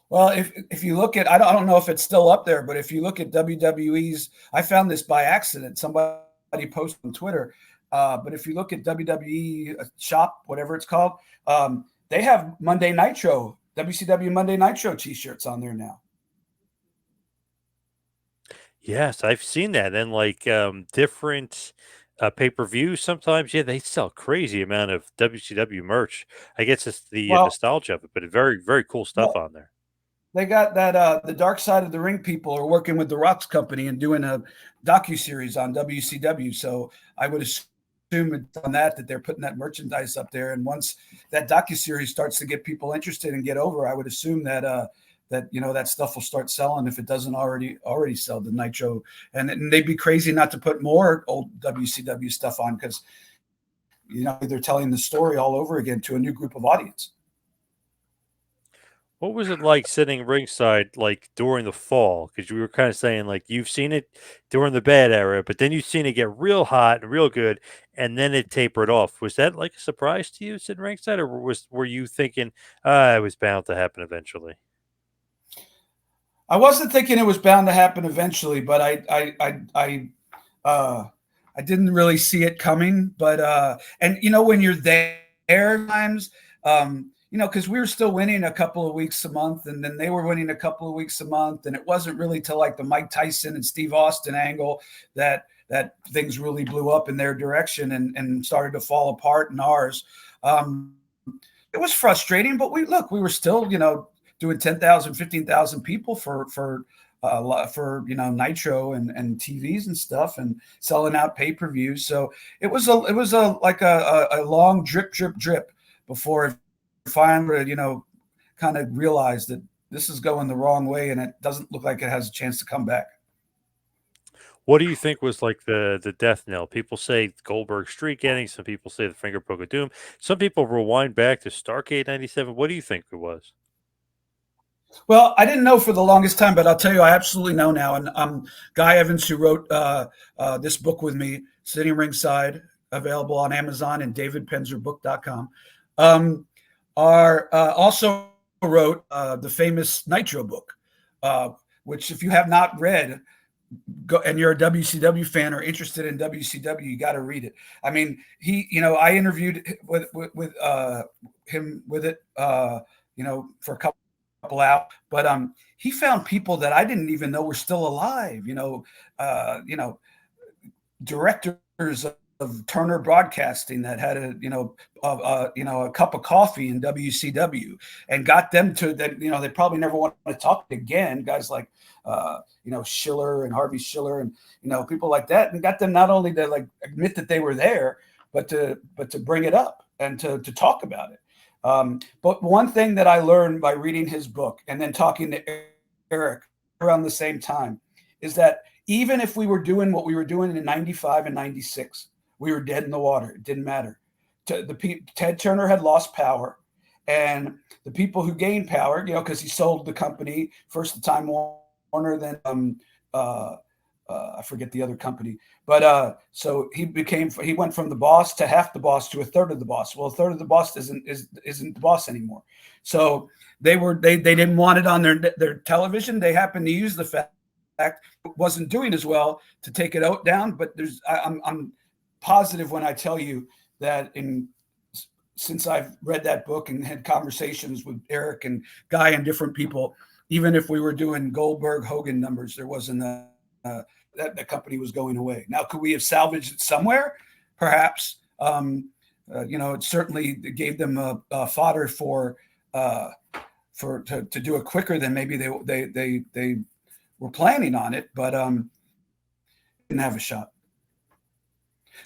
Well, if you look at, I don't know if it's still up there, but if you look at WWE's, I found this by accident. Somebody posted on Twitter. But if you look at WWE shop, whatever it's called, they have Monday Nitro, WCW Monday Nitro t-shirts on there now. Yes, I've seen that. And like different pay-per-views sometimes, yeah, they sell crazy amount of WCW merch. I guess it's the Well, nostalgia of it, but very, very cool stuff on there. they got that the Dark Side of the Ring people are working with the Rocks company and doing a docu-series on WCW. So I would assume it's on that they're putting that merchandise up there. And once that docu-series starts to get people interested and get over, I would assume that that stuff will start selling if it doesn't already sell, the Nitro. And they'd be crazy not to put more old WCW stuff on, because they're telling the story all over again to a new group of audience. What was it like sitting ringside, like during the fall? Because you were kind of saying like you've seen it during the bad era, but then you've seen it get real hot and real good, and then it tapered off. Was that like a surprise to you sitting ringside, or were you thinking it was bound to happen eventually? I wasn't thinking it was bound to happen eventually, but I didn't really see it coming. But and when you're there times, because we were still winning a couple of weeks a month, and then they were winning a couple of weeks a month, and it wasn't really till like the Mike Tyson and Steve Austin angle that things really blew up in their direction and started to fall apart in ours. It was frustrating, but we were still doing 10,000, 15,000 people for Nitro and TVs and stuff, and selling out pay-per-views. So it was a long drip before finally kind of realized that this is going the wrong way, and it doesn't look like it has a chance to come back. What do you think was like the death knell? People say Goldberg streak ending. Some people say the finger poke of doom. Some people rewind back to Starcade '97. What do you think it was? Well, I didn't know for the longest time, but I'll tell you, I absolutely know now. And Guy Evans, who wrote this book with me, Sitting Ringside, available on Amazon and davidpenzerbook.com, also wrote the famous Nitro book, which, if you have not read, and you're a WCW fan or interested in WCW, you got to read it. I mean, I interviewed with him with it, for a couple out, but he found people that I didn't even know were still alive. Directors of Turner Broadcasting that had a cup of coffee in WCW, and got them to that. They probably never want to talk again. Guys like Schiller and Harvey Schiller and people like that, and got them not only to like admit that they were there, but to bring it up and to talk about it. But one thing that I learned by reading his book and then talking to Eric around the same time is that even if we were doing what we were doing in 95 and 96, we were dead in the water. It didn't matter. Ted Turner had lost power, and the people who gained power, because he sold the company first to Time Warner, then I forget the other company, but so he went from the boss to half the boss to a third of the boss. Well, a third of the boss isn't the boss anymore. So they didn't want it on their television. They happened to use the fact it wasn't doing as well to take it out down. But I'm positive when I tell you that since I've read that book and had conversations with Eric and Guy and different people, even if we were doing Goldberg Hogan numbers, there wasn't that the company was going away. Now, could we have salvaged it somewhere? Perhaps. It certainly gave them a fodder to do it quicker than maybe they were planning on it, but didn't have a shot.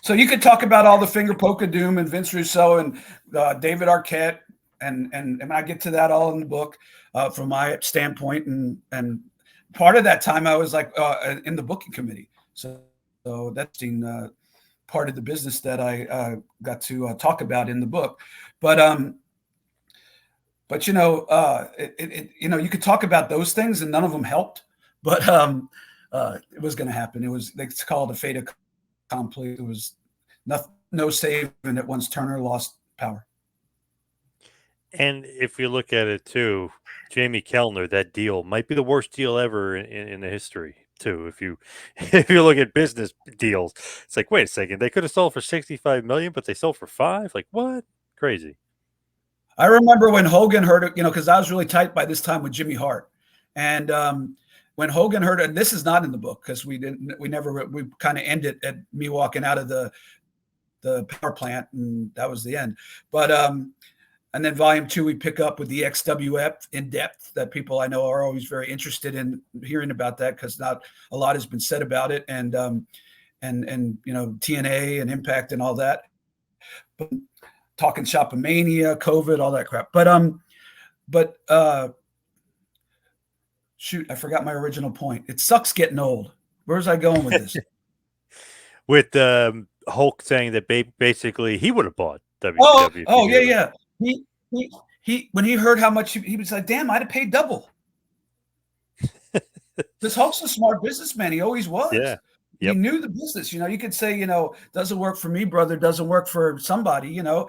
So you could talk about all the finger poke of doom and Vince Russo and David Arquette, and I get to that all in the book from my standpoint, and part of that time I was like in the booking committee, so that's part of the business that I got to talk about in the book, but you you could talk about those things and none of them helped, but it was going to happen. It's called a fait accompli. It was no saving it once Turner lost power. And if you look at it too, Jamie Kellner, that deal might be the worst deal ever in the history too. If you if you look at business deals, it's like, wait a second, they could have sold for 65 million, but they sold for 5. Like, what? Crazy. I remember when Hogan heard it, because I was really tight by this time with Jimmy Hart, and when Hogan heard it, and this is not in the book because we kind of ended at me walking out of the power plant, and that was the end. But and then volume 2, we pick up with the XWF in depth that people I know are always very interested in hearing about that, because not a lot has been said about it, and TNA and Impact and all that. But talking Shopomania, COVID, all that crap. But shoot, I forgot my original point. It sucks getting old. Where's I going with this? With Hulk saying that basically he would have bought WCW. Oh yeah. He when he heard how much he was like, damn, I'd have paid double. This Hulk's a smart businessman. He always was. Yeah. Yep. He knew the business. You could say, doesn't work for me, brother, doesn't work for somebody, and I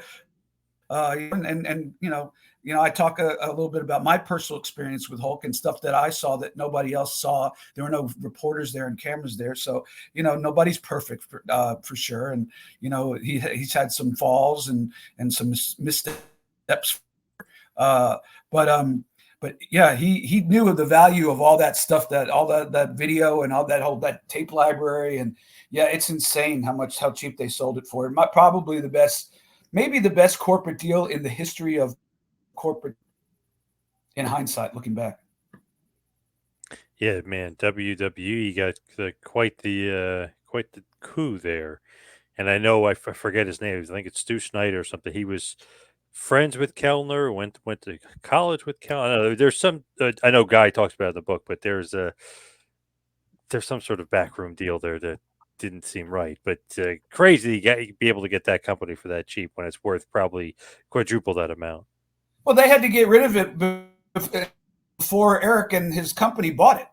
talk a little bit about my personal experience with Hulk and stuff that I saw that nobody else saw. There were no reporters there and cameras there. So, nobody's perfect for sure. And, he's had some falls and some missteps. But yeah, he knew of the value of all that stuff, that video and all that tape library. And yeah, it's insane how cheap they sold it for. Probably maybe the best corporate deal in the history of corporate, in hindsight, looking back. Yeah, man, WWE got quite the coup there. And I know I forget his name. I think it's Stu Snyder or something. He was friends with Kellner, went to college with Kellner. There's some I know Guy talks about it in the book, but there's there's some sort of backroom deal there that didn't seem right. But crazy to be able to get that company for that cheap when it's worth probably quadruple that amount. Well, they had to get rid of it before Eric and his company bought it.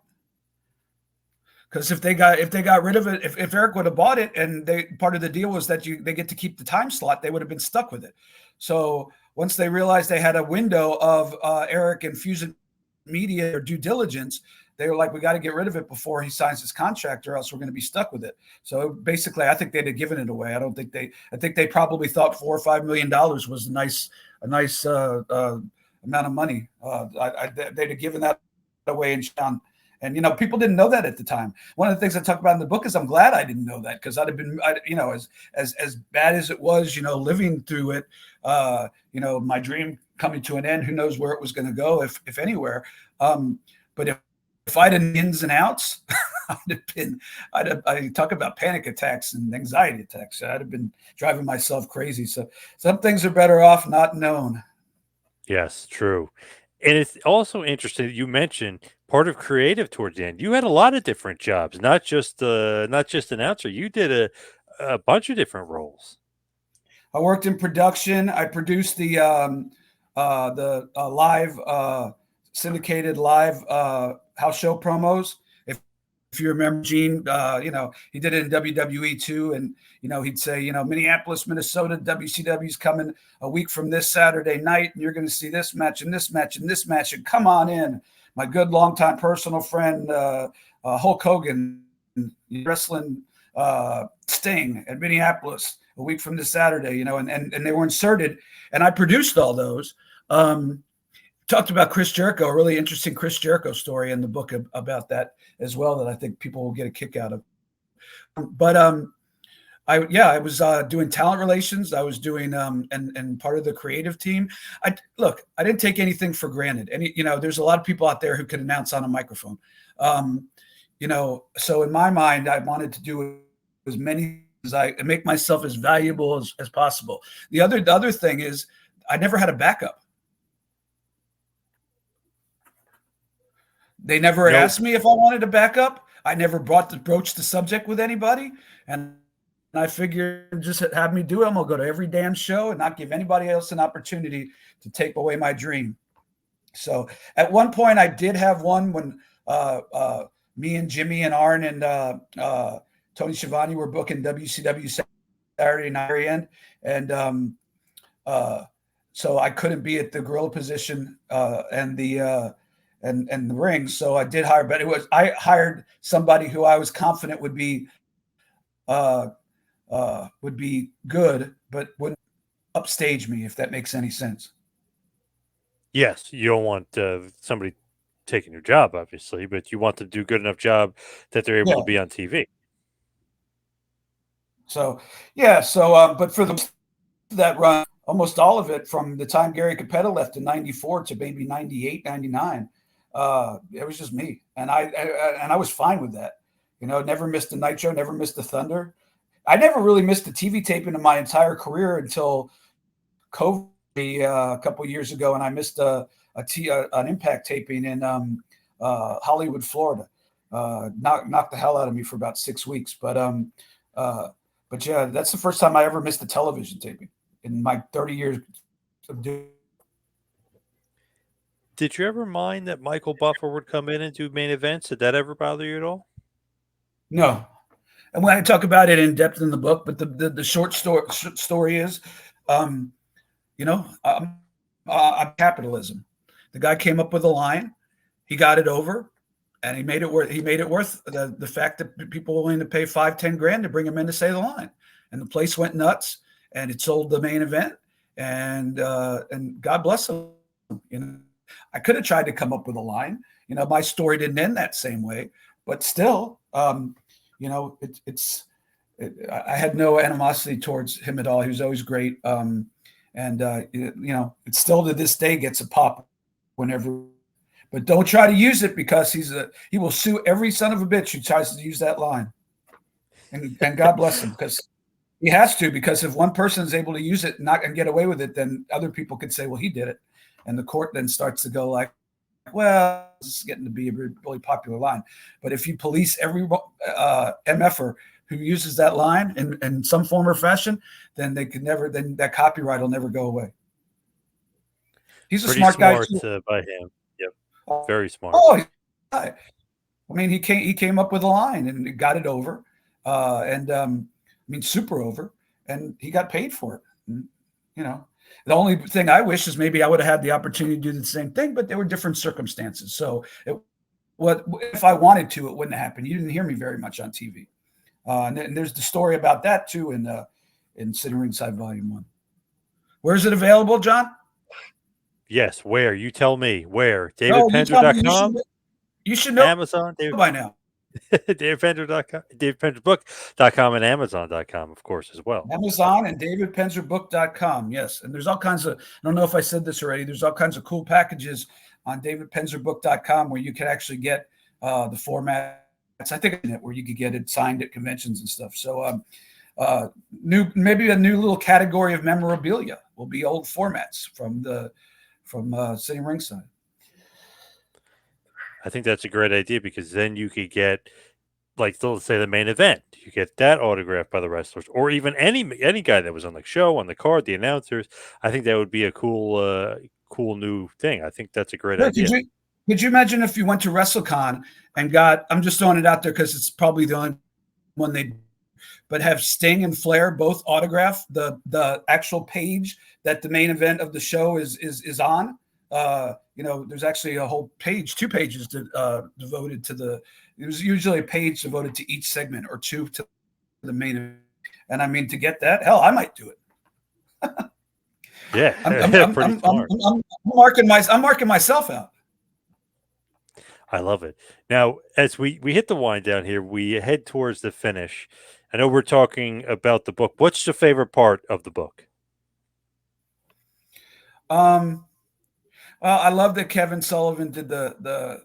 Because if they got rid of it, if Eric would have bought it, and part of the deal was that they get to keep the time slot, they would have been stuck with it. So once they realized they had a window of Eric and Fusion Media or due diligence, they were like, we got to get rid of it before he signs his contract, or else we're going to be stuck with it. So basically, I think they'd have given it away. I think they probably thought $4 or $5 million was a nice amount of money. They'd have given that away in town. And, people didn't know that at the time. One of the things I talk about in the book is I'm glad I didn't know that, because I'd have been, as bad as it was, living through it, my dream coming to an end, who knows where it was going to go, if anywhere. But if I'd have ins and outs, I'd talk about panic attacks and anxiety attacks. I'd have been driving myself crazy. So some things are better off not known. Yes, true. And it's also interesting that you mentioned part of creative towards the end. You had a lot of different jobs, not just announcer. You did a bunch of different roles. I worked in production. I produced the live syndicated live house show promos. If you remember Gene, he did it in WWE too. And, he'd say, Minneapolis, Minnesota, WCW's coming a week from this Saturday night, and you're going to see this match and this match and this match, and come on in. My good longtime personal friend, Hulk Hogan, wrestling Sting at Minneapolis a week from this Saturday, and they were inserted. And I produced all those. Talked about Chris Jericho, a really interesting Chris Jericho story in the book about that as well, that I think people will get a kick out of. But I was doing talent relations. I was doing and part of the creative team. I didn't take anything for granted. There's a lot of people out there who could announce on a microphone. So in my mind, I wanted to do as many as I make myself as valuable as possible. The other thing is, I never had a backup. They never asked me if I wanted to back up. I never broached the subject with anybody. And I figured, just have me do it. I'm going to go to every damn show and not give anybody else an opportunity to take away my dream. So at one point I did have one when me and Jimmy and Arn and Tony Schiavone were booking WCW Saturday night end. And so I couldn't be at the gorilla position and the ring. So I did hire, but I hired somebody who I was confident would be good, but wouldn't upstage me, if that makes any sense. Yes, you don't want somebody taking your job, obviously, but you want to do a good enough job that they're able to be on TV. So, but for that run, almost all of it from the time Gary Capetta left in 94 to maybe 98, 99, it was just me. And I was fine with that. Never missed a Nitro, never missed a Thunder. I never really missed a TV taping in my entire career until COVID a couple of years ago, and I missed an Impact taping in Hollywood, Florida. Knocked the hell out of me for about 6 weeks. But yeah, that's the first time I ever missed a television taping in my 30 years of doing. Did you ever mind that Michael Buffer would come in and do main events? Did that ever bother you at all? No. And when I talk about it in depth in the book, but the short story is, capitalism. The guy came up with a line, he got it over, and he made it worth. He made it worth the fact that people were willing to pay $5-10 to bring him in to say the line, and the place went nuts, and it sold the main event, and God bless him. I could have tried to come up with a line. My story didn't end that same way, but still. I had no animosity towards him at all. He was always great. It still to this day gets a pop whenever, but don't try to use it, because he will sue every son of a bitch who tries to use that line. And God bless him, because he has to, because if one person is able to use it and get away with it, then other people could say, well, he did it. And the court then starts to go like, well, This is getting to be a really popular line. But if you police every MFer who uses that line in some form or fashion, then then that copyright will never go away. He's a Pretty smart guy smart too. by him. Yep, very smart. Oh, I mean, he came up with a line and got it over, super over, and he got paid for it. And, the only thing I wish is maybe I would have had the opportunity to do the same thing, but there were different circumstances. So if I wanted to, it wouldn't happen. You didn't hear me very much on TV. And there's the story about that too in Sitting Ringside Volume 1. Where's it available, John? Yes, where? You tell me. Where? DavidPenzer.com? You should know Amazon, by now. DavidPenzer.com, DavidPenzerBook.com, and Amazon.com, of course, as well. Amazon and DavidPenzerBook.com, yes. And there's all kinds of, I don't know if I said this already, there's all kinds of cool packages on DavidPenzerBook.com where you can actually get the formats. I think where you could get it signed at conventions and stuff. So maybe a new little category of memorabilia will be old formats from Sitting Ringside. I think that's a great idea because then you could get, like, let's say the main event. You get that autographed by the wrestlers, or even any guy that was on the show, on the card, the announcers. I think that would be a cool new thing. I think that's a great idea. Could you imagine if you went to WrestleCon and got? I'm just throwing it out there because it's probably the only one but have Sting and Flair both autograph the actual page that the main event of the show is on. There's actually a whole page, 2 pages devoted to it was usually a page devoted to each segment or 2 to the main event. And I mean, to get that, hell, I might do it. Yeah. I'm marking myself out. I love it. Now, as we hit the wind down here, we head towards the finish. I know we're talking about the book. What's your favorite part of the book? Well, I love that Kevin Sullivan did the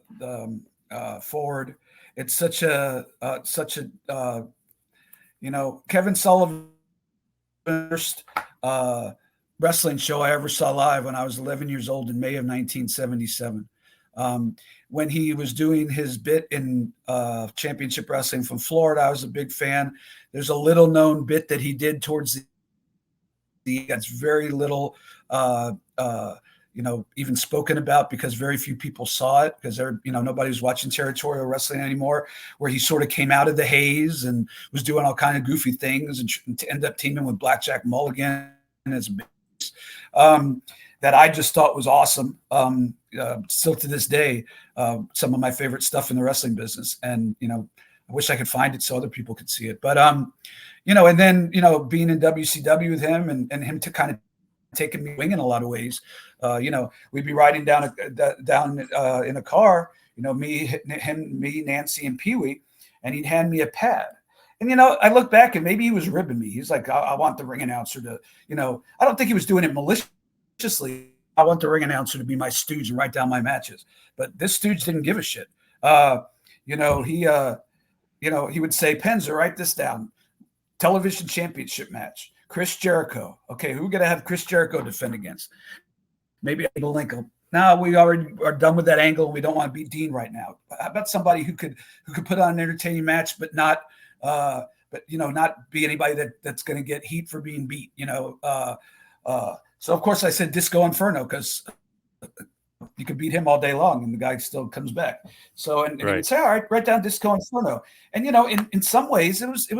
forward. It's such a Kevin Sullivan first wrestling show I ever saw live when I was 11 years old in May of 1977. When he was doing his bit in Championship Wrestling from Florida, I was a big fan. There's a little known bit that he did towards that's very little even spoken about because very few people saw it because nobody was watching territorial wrestling anymore, where he sort of came out of the haze and was doing all kind of goofy things and to end up teaming with Blackjack Mulligan as a base. That I just thought was awesome. Still to this day, some of my favorite stuff in the wrestling business. And, I wish I could find it so other people could see it. But, and then, being in WCW with him and him to kind of taking me wing in a lot of ways. We'd be riding down in a car, me, Nancy, and Pee Wee, and he'd hand me a pad. And, I look back and maybe he was ribbing me. He's like, I want the ring announcer to, I don't think he was doing it maliciously. I want the ring announcer to be my stooge and write down my matches. But this stooge didn't give a shit. He would say, Penzer, write this down. Television championship match. Chris Jericho. Okay, who are going to have Chris Jericho defend against? Maybe Abel Lincoln. No, we already are done with that angle. And we don't want to beat Dean right now. How about somebody who could put on an entertaining match, but not be anybody that's going to get heat for being beat. So of course I said Disco Inferno because you could beat him all day long and the guy still comes back. So and right. He'd say, all right, write down Disco Inferno. And in some ways it was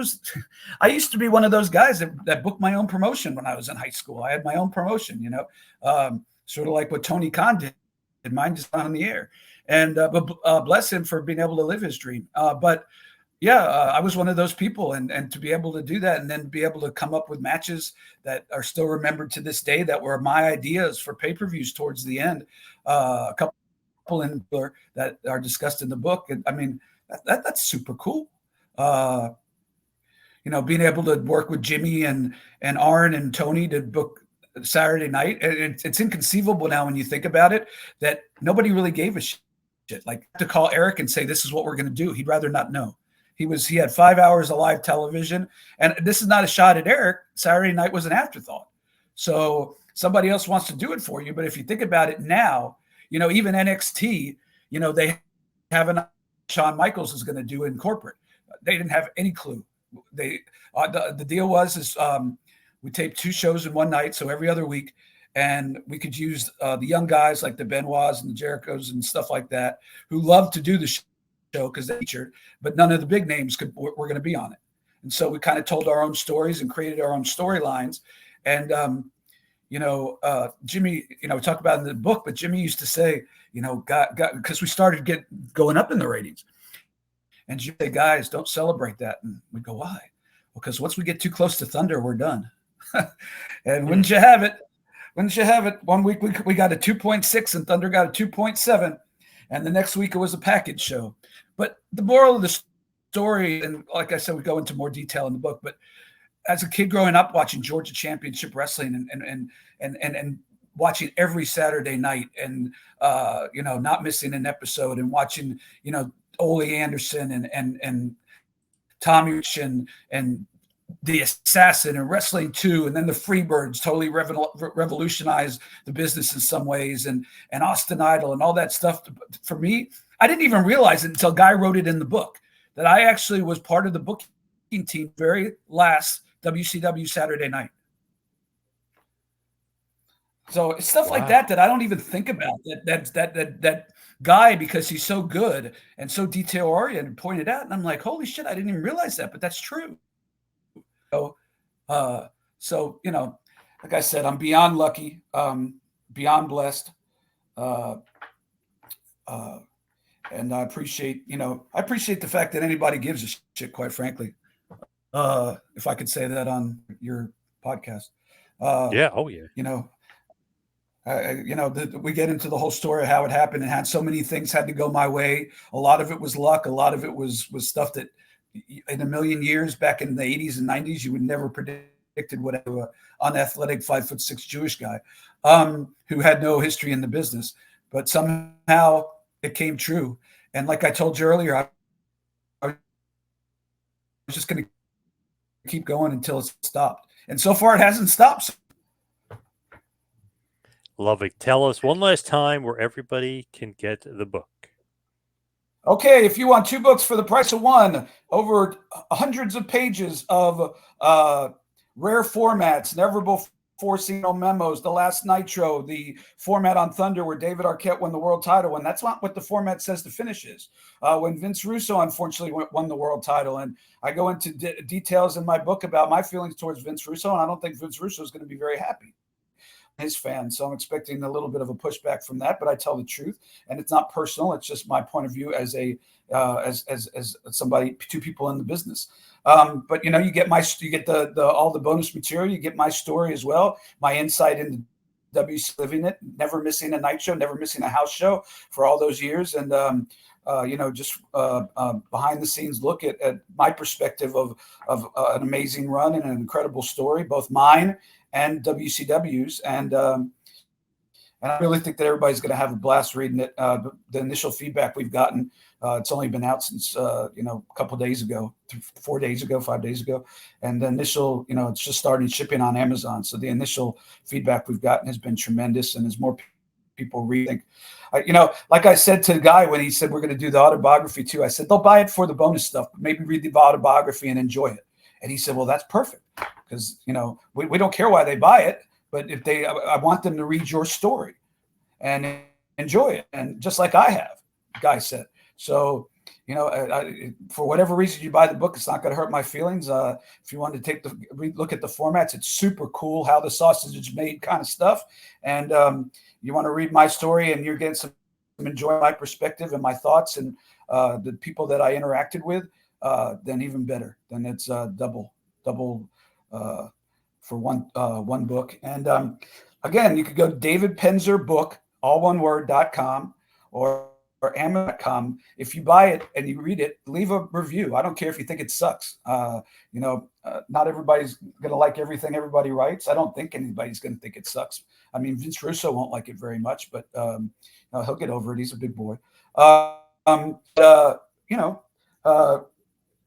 I used to be one of those guys that booked my own promotion when I was in high school. I had my own promotion, sort of like what Tony Khan did. Mine just not on the air. And but bless him for being able to live his dream. I was one of those people, and to be able to do that, and then be able to come up with matches that are still remembered to this day that were my ideas for pay-per-views towards the end, a couple in there that are discussed in the book. And I mean, that's super cool. Being able to work with Jimmy and Arn and Tony to book Saturday night. It's inconceivable now when you think about it that nobody really gave a shit. Like to call Eric and say, this is what we're going to do. He'd rather not know. He had 5 hours of live television, and this is not a shot at Eric. Saturday night was an afterthought. So somebody else wants to do it for you. But if you think about it now, even NXT, they have an Shawn Michaels is going to do in corporate. They didn't have any clue. The deal was we taped 2 shows in one night, so every other week, and we could use the young guys like the Benoits and the Jerichos and stuff like that who loved to do the show because they featured, but none of the big names were going to be on it. And so we kind of told our own stories and created our own storylines. And Jimmy, we talk about it in the book, but Jimmy used to say, because we started going up in the ratings. And Jimmy would say, guys, don't celebrate that. And we'd go, why? Well, because once we get too close to Thunder, we're done. And wouldn't you have it? 1 week we got a 2.6 and Thunder got a 2.7. And the next week it was a package show. But the moral of the story, and like I said, we go into more detail in the book, but as a kid growing up watching Georgia Championship Wrestling and watching every Saturday night and not missing an episode and watching Ole Anderson and Tommy Rich and the Assassin and Wrestling 2, and then the Freebirds totally revolutionized the business in some ways, and Austin Idol and all that stuff. For me, I didn't even realize it until Guy wrote it in the book that I actually was part of the booking team very last WCW Saturday night. So it's stuff like that I don't even think about. That Guy, because he's so good and so detail oriented, pointed out, and I'm like, holy shit, I didn't even realize that, but that's true. So, like I said, I'm beyond lucky, beyond blessed, and I appreciate the fact that anybody gives a shit, quite frankly. If I could say that on your podcast. Yeah. Oh, yeah. We get into the whole story of how it happened and had so many things had to go my way. A lot of it was luck. A lot of it was stuff that in a million years back in the 80s and 90s, you would never predicted what an unathletic 5'6" Jewish guy who had no history in the business, but somehow it came true. And like I told you earlier, I was just going to keep going until it stopped. And so far it hasn't stopped. Love it. Tell us one last time where everybody can get the book. Okay, if you want 2 books for the price of 1, over hundreds of pages of rare formats, never before seen memos, the last Nitro, the format on Thunder where David Arquette won the world title, and that's not what the format says the finish is. When Vince Russo unfortunately won the world title, and I go into details in my book about my feelings towards Vince Russo, and I don't think Vince Russo is going to be very happy. His fans, so I'm expecting a little bit of a pushback from that, but I tell the truth, and it's not personal. It's just my point of view as as somebody, 2 people in the business. But you get the all the bonus material. You get my story as well, my insight into WC living it, never missing a night show, never missing a house show for all those years, and just behind the scenes look at my perspective of an amazing run and an incredible story, both mine and WCW's, and I really think that everybody's going to have a blast reading it. The initial feedback we've gotten, it's only been out since a couple of days ago, 4 days ago, 5 days ago, and the initial, it's just started shipping on Amazon. So the initial feedback we've gotten has been tremendous, and as more people reading, like I said to the guy when he said we're going to do the autobiography too, I said they'll buy it for the bonus stuff, but maybe read the autobiography and enjoy it. And he said, well, that's perfect. Because, we don't care why they buy it, but if I want them to read your story and enjoy it. And just like I have, the guy said. So, for whatever reason you buy the book, it's not going to hurt my feelings. If you want to take look at the formats, it's super cool how the sausage is made kind of stuff. And you want to read my story and you're getting some enjoy my perspective and my thoughts and the people that I interacted with, then even better. Then it's double for one book. And again, you could go to David Penzer book, all one word.com or Amazon.com. If you buy it and you read it, leave a review. I don't care if you think it sucks. Not everybody's going to like everything everybody writes. I don't think anybody's going to think it sucks. I mean, Vince Russo won't like it very much, but he'll get over it. He's a big boy.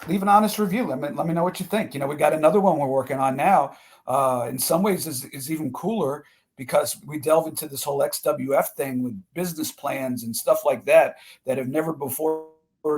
Leave an honest review. Let me know what you think. We got another one we're working on now. In some ways is even cooler because we delve into this whole XWF thing with business plans and stuff like that have never before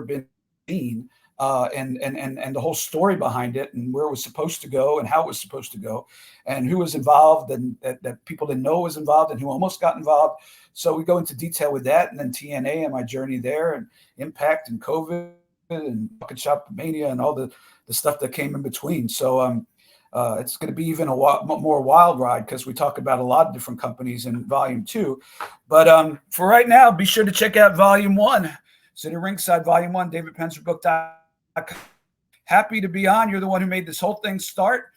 been seen, and the whole story behind it and where it was supposed to go and how it was supposed to go and who was involved and that people didn't know was involved and who almost got involved. So we go into detail with that, and then TNA and my journey there, and Impact and COVID and Bucket Shop Mania and all the stuff that came in between. So it's going to be even a more wild ride because we talk about a lot of different companies in Volume 2. But for right now, be sure to check out Volume 1, Sitting Ringside Volume 1, DavidPenzerBook.com. Happy to be on. You're the one who made this whole thing start.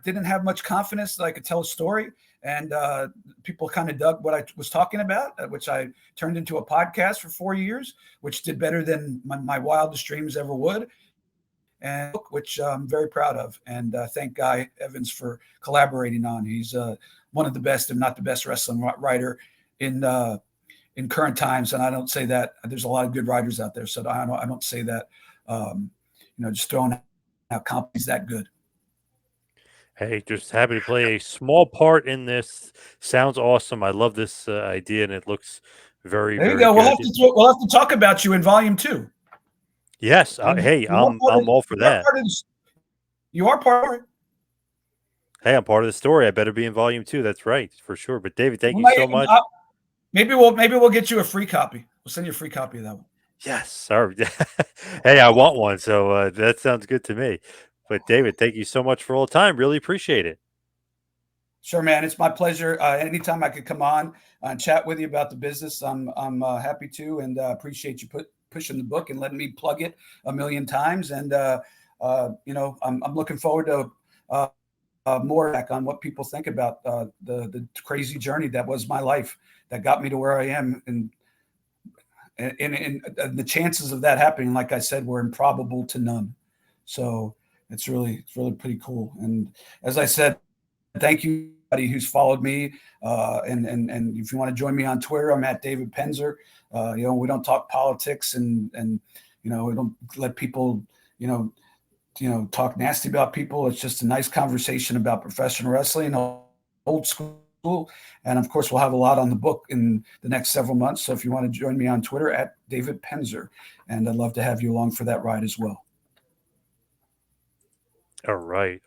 Didn't have much confidence that I could tell a story, and people kind of dug what I was talking about, which I turned into a podcast for 4 years, which did better than my wildest dreams ever would, and which I'm very proud of. And thank Guy Evans for collaborating on. He's one of the best, if not the best, wrestling writer in current times. And I don't say that. There's a lot of good writers out there, so I don't say that. Just throwing out companies that good. Hey, just happy to play a small part in this. Sounds awesome. I love this idea, and it looks very, There you very go. good. We'll have to talk about you in Volume 2. Yes. Hey, I'm all for that. You are part of it. Hey, I'm part of the story. I better be in Volume 2. That's right, for sure. But David, thank you so much. Maybe we'll get you a free copy. We'll send you a free copy of that one. Yes. Sorry. Hey, I want one. So that sounds good to me. But David, thank you so much for all the time. Really appreciate it. Sure, man. It's my pleasure. Anytime I could come on and chat with you about the business, I'm happy to, and appreciate you pushing the book and letting me plug it a million times. And I'm looking forward to more back on what people think about the crazy journey that was my life that got me to where I am, and the chances of that happening, like I said, were improbable to none. So it's really pretty cool. And as I said, thank you, everybody who's followed me. And if you want to join me on Twitter, I'm at David Penzer. We don't talk politics, and we don't let people talk nasty about people. It's just a nice conversation about professional wrestling, old school. And of course, we'll have a lot on the book in the next several months. So if you want to join me on Twitter, at David Penzer, and I'd love to have you along for that ride as well. All right.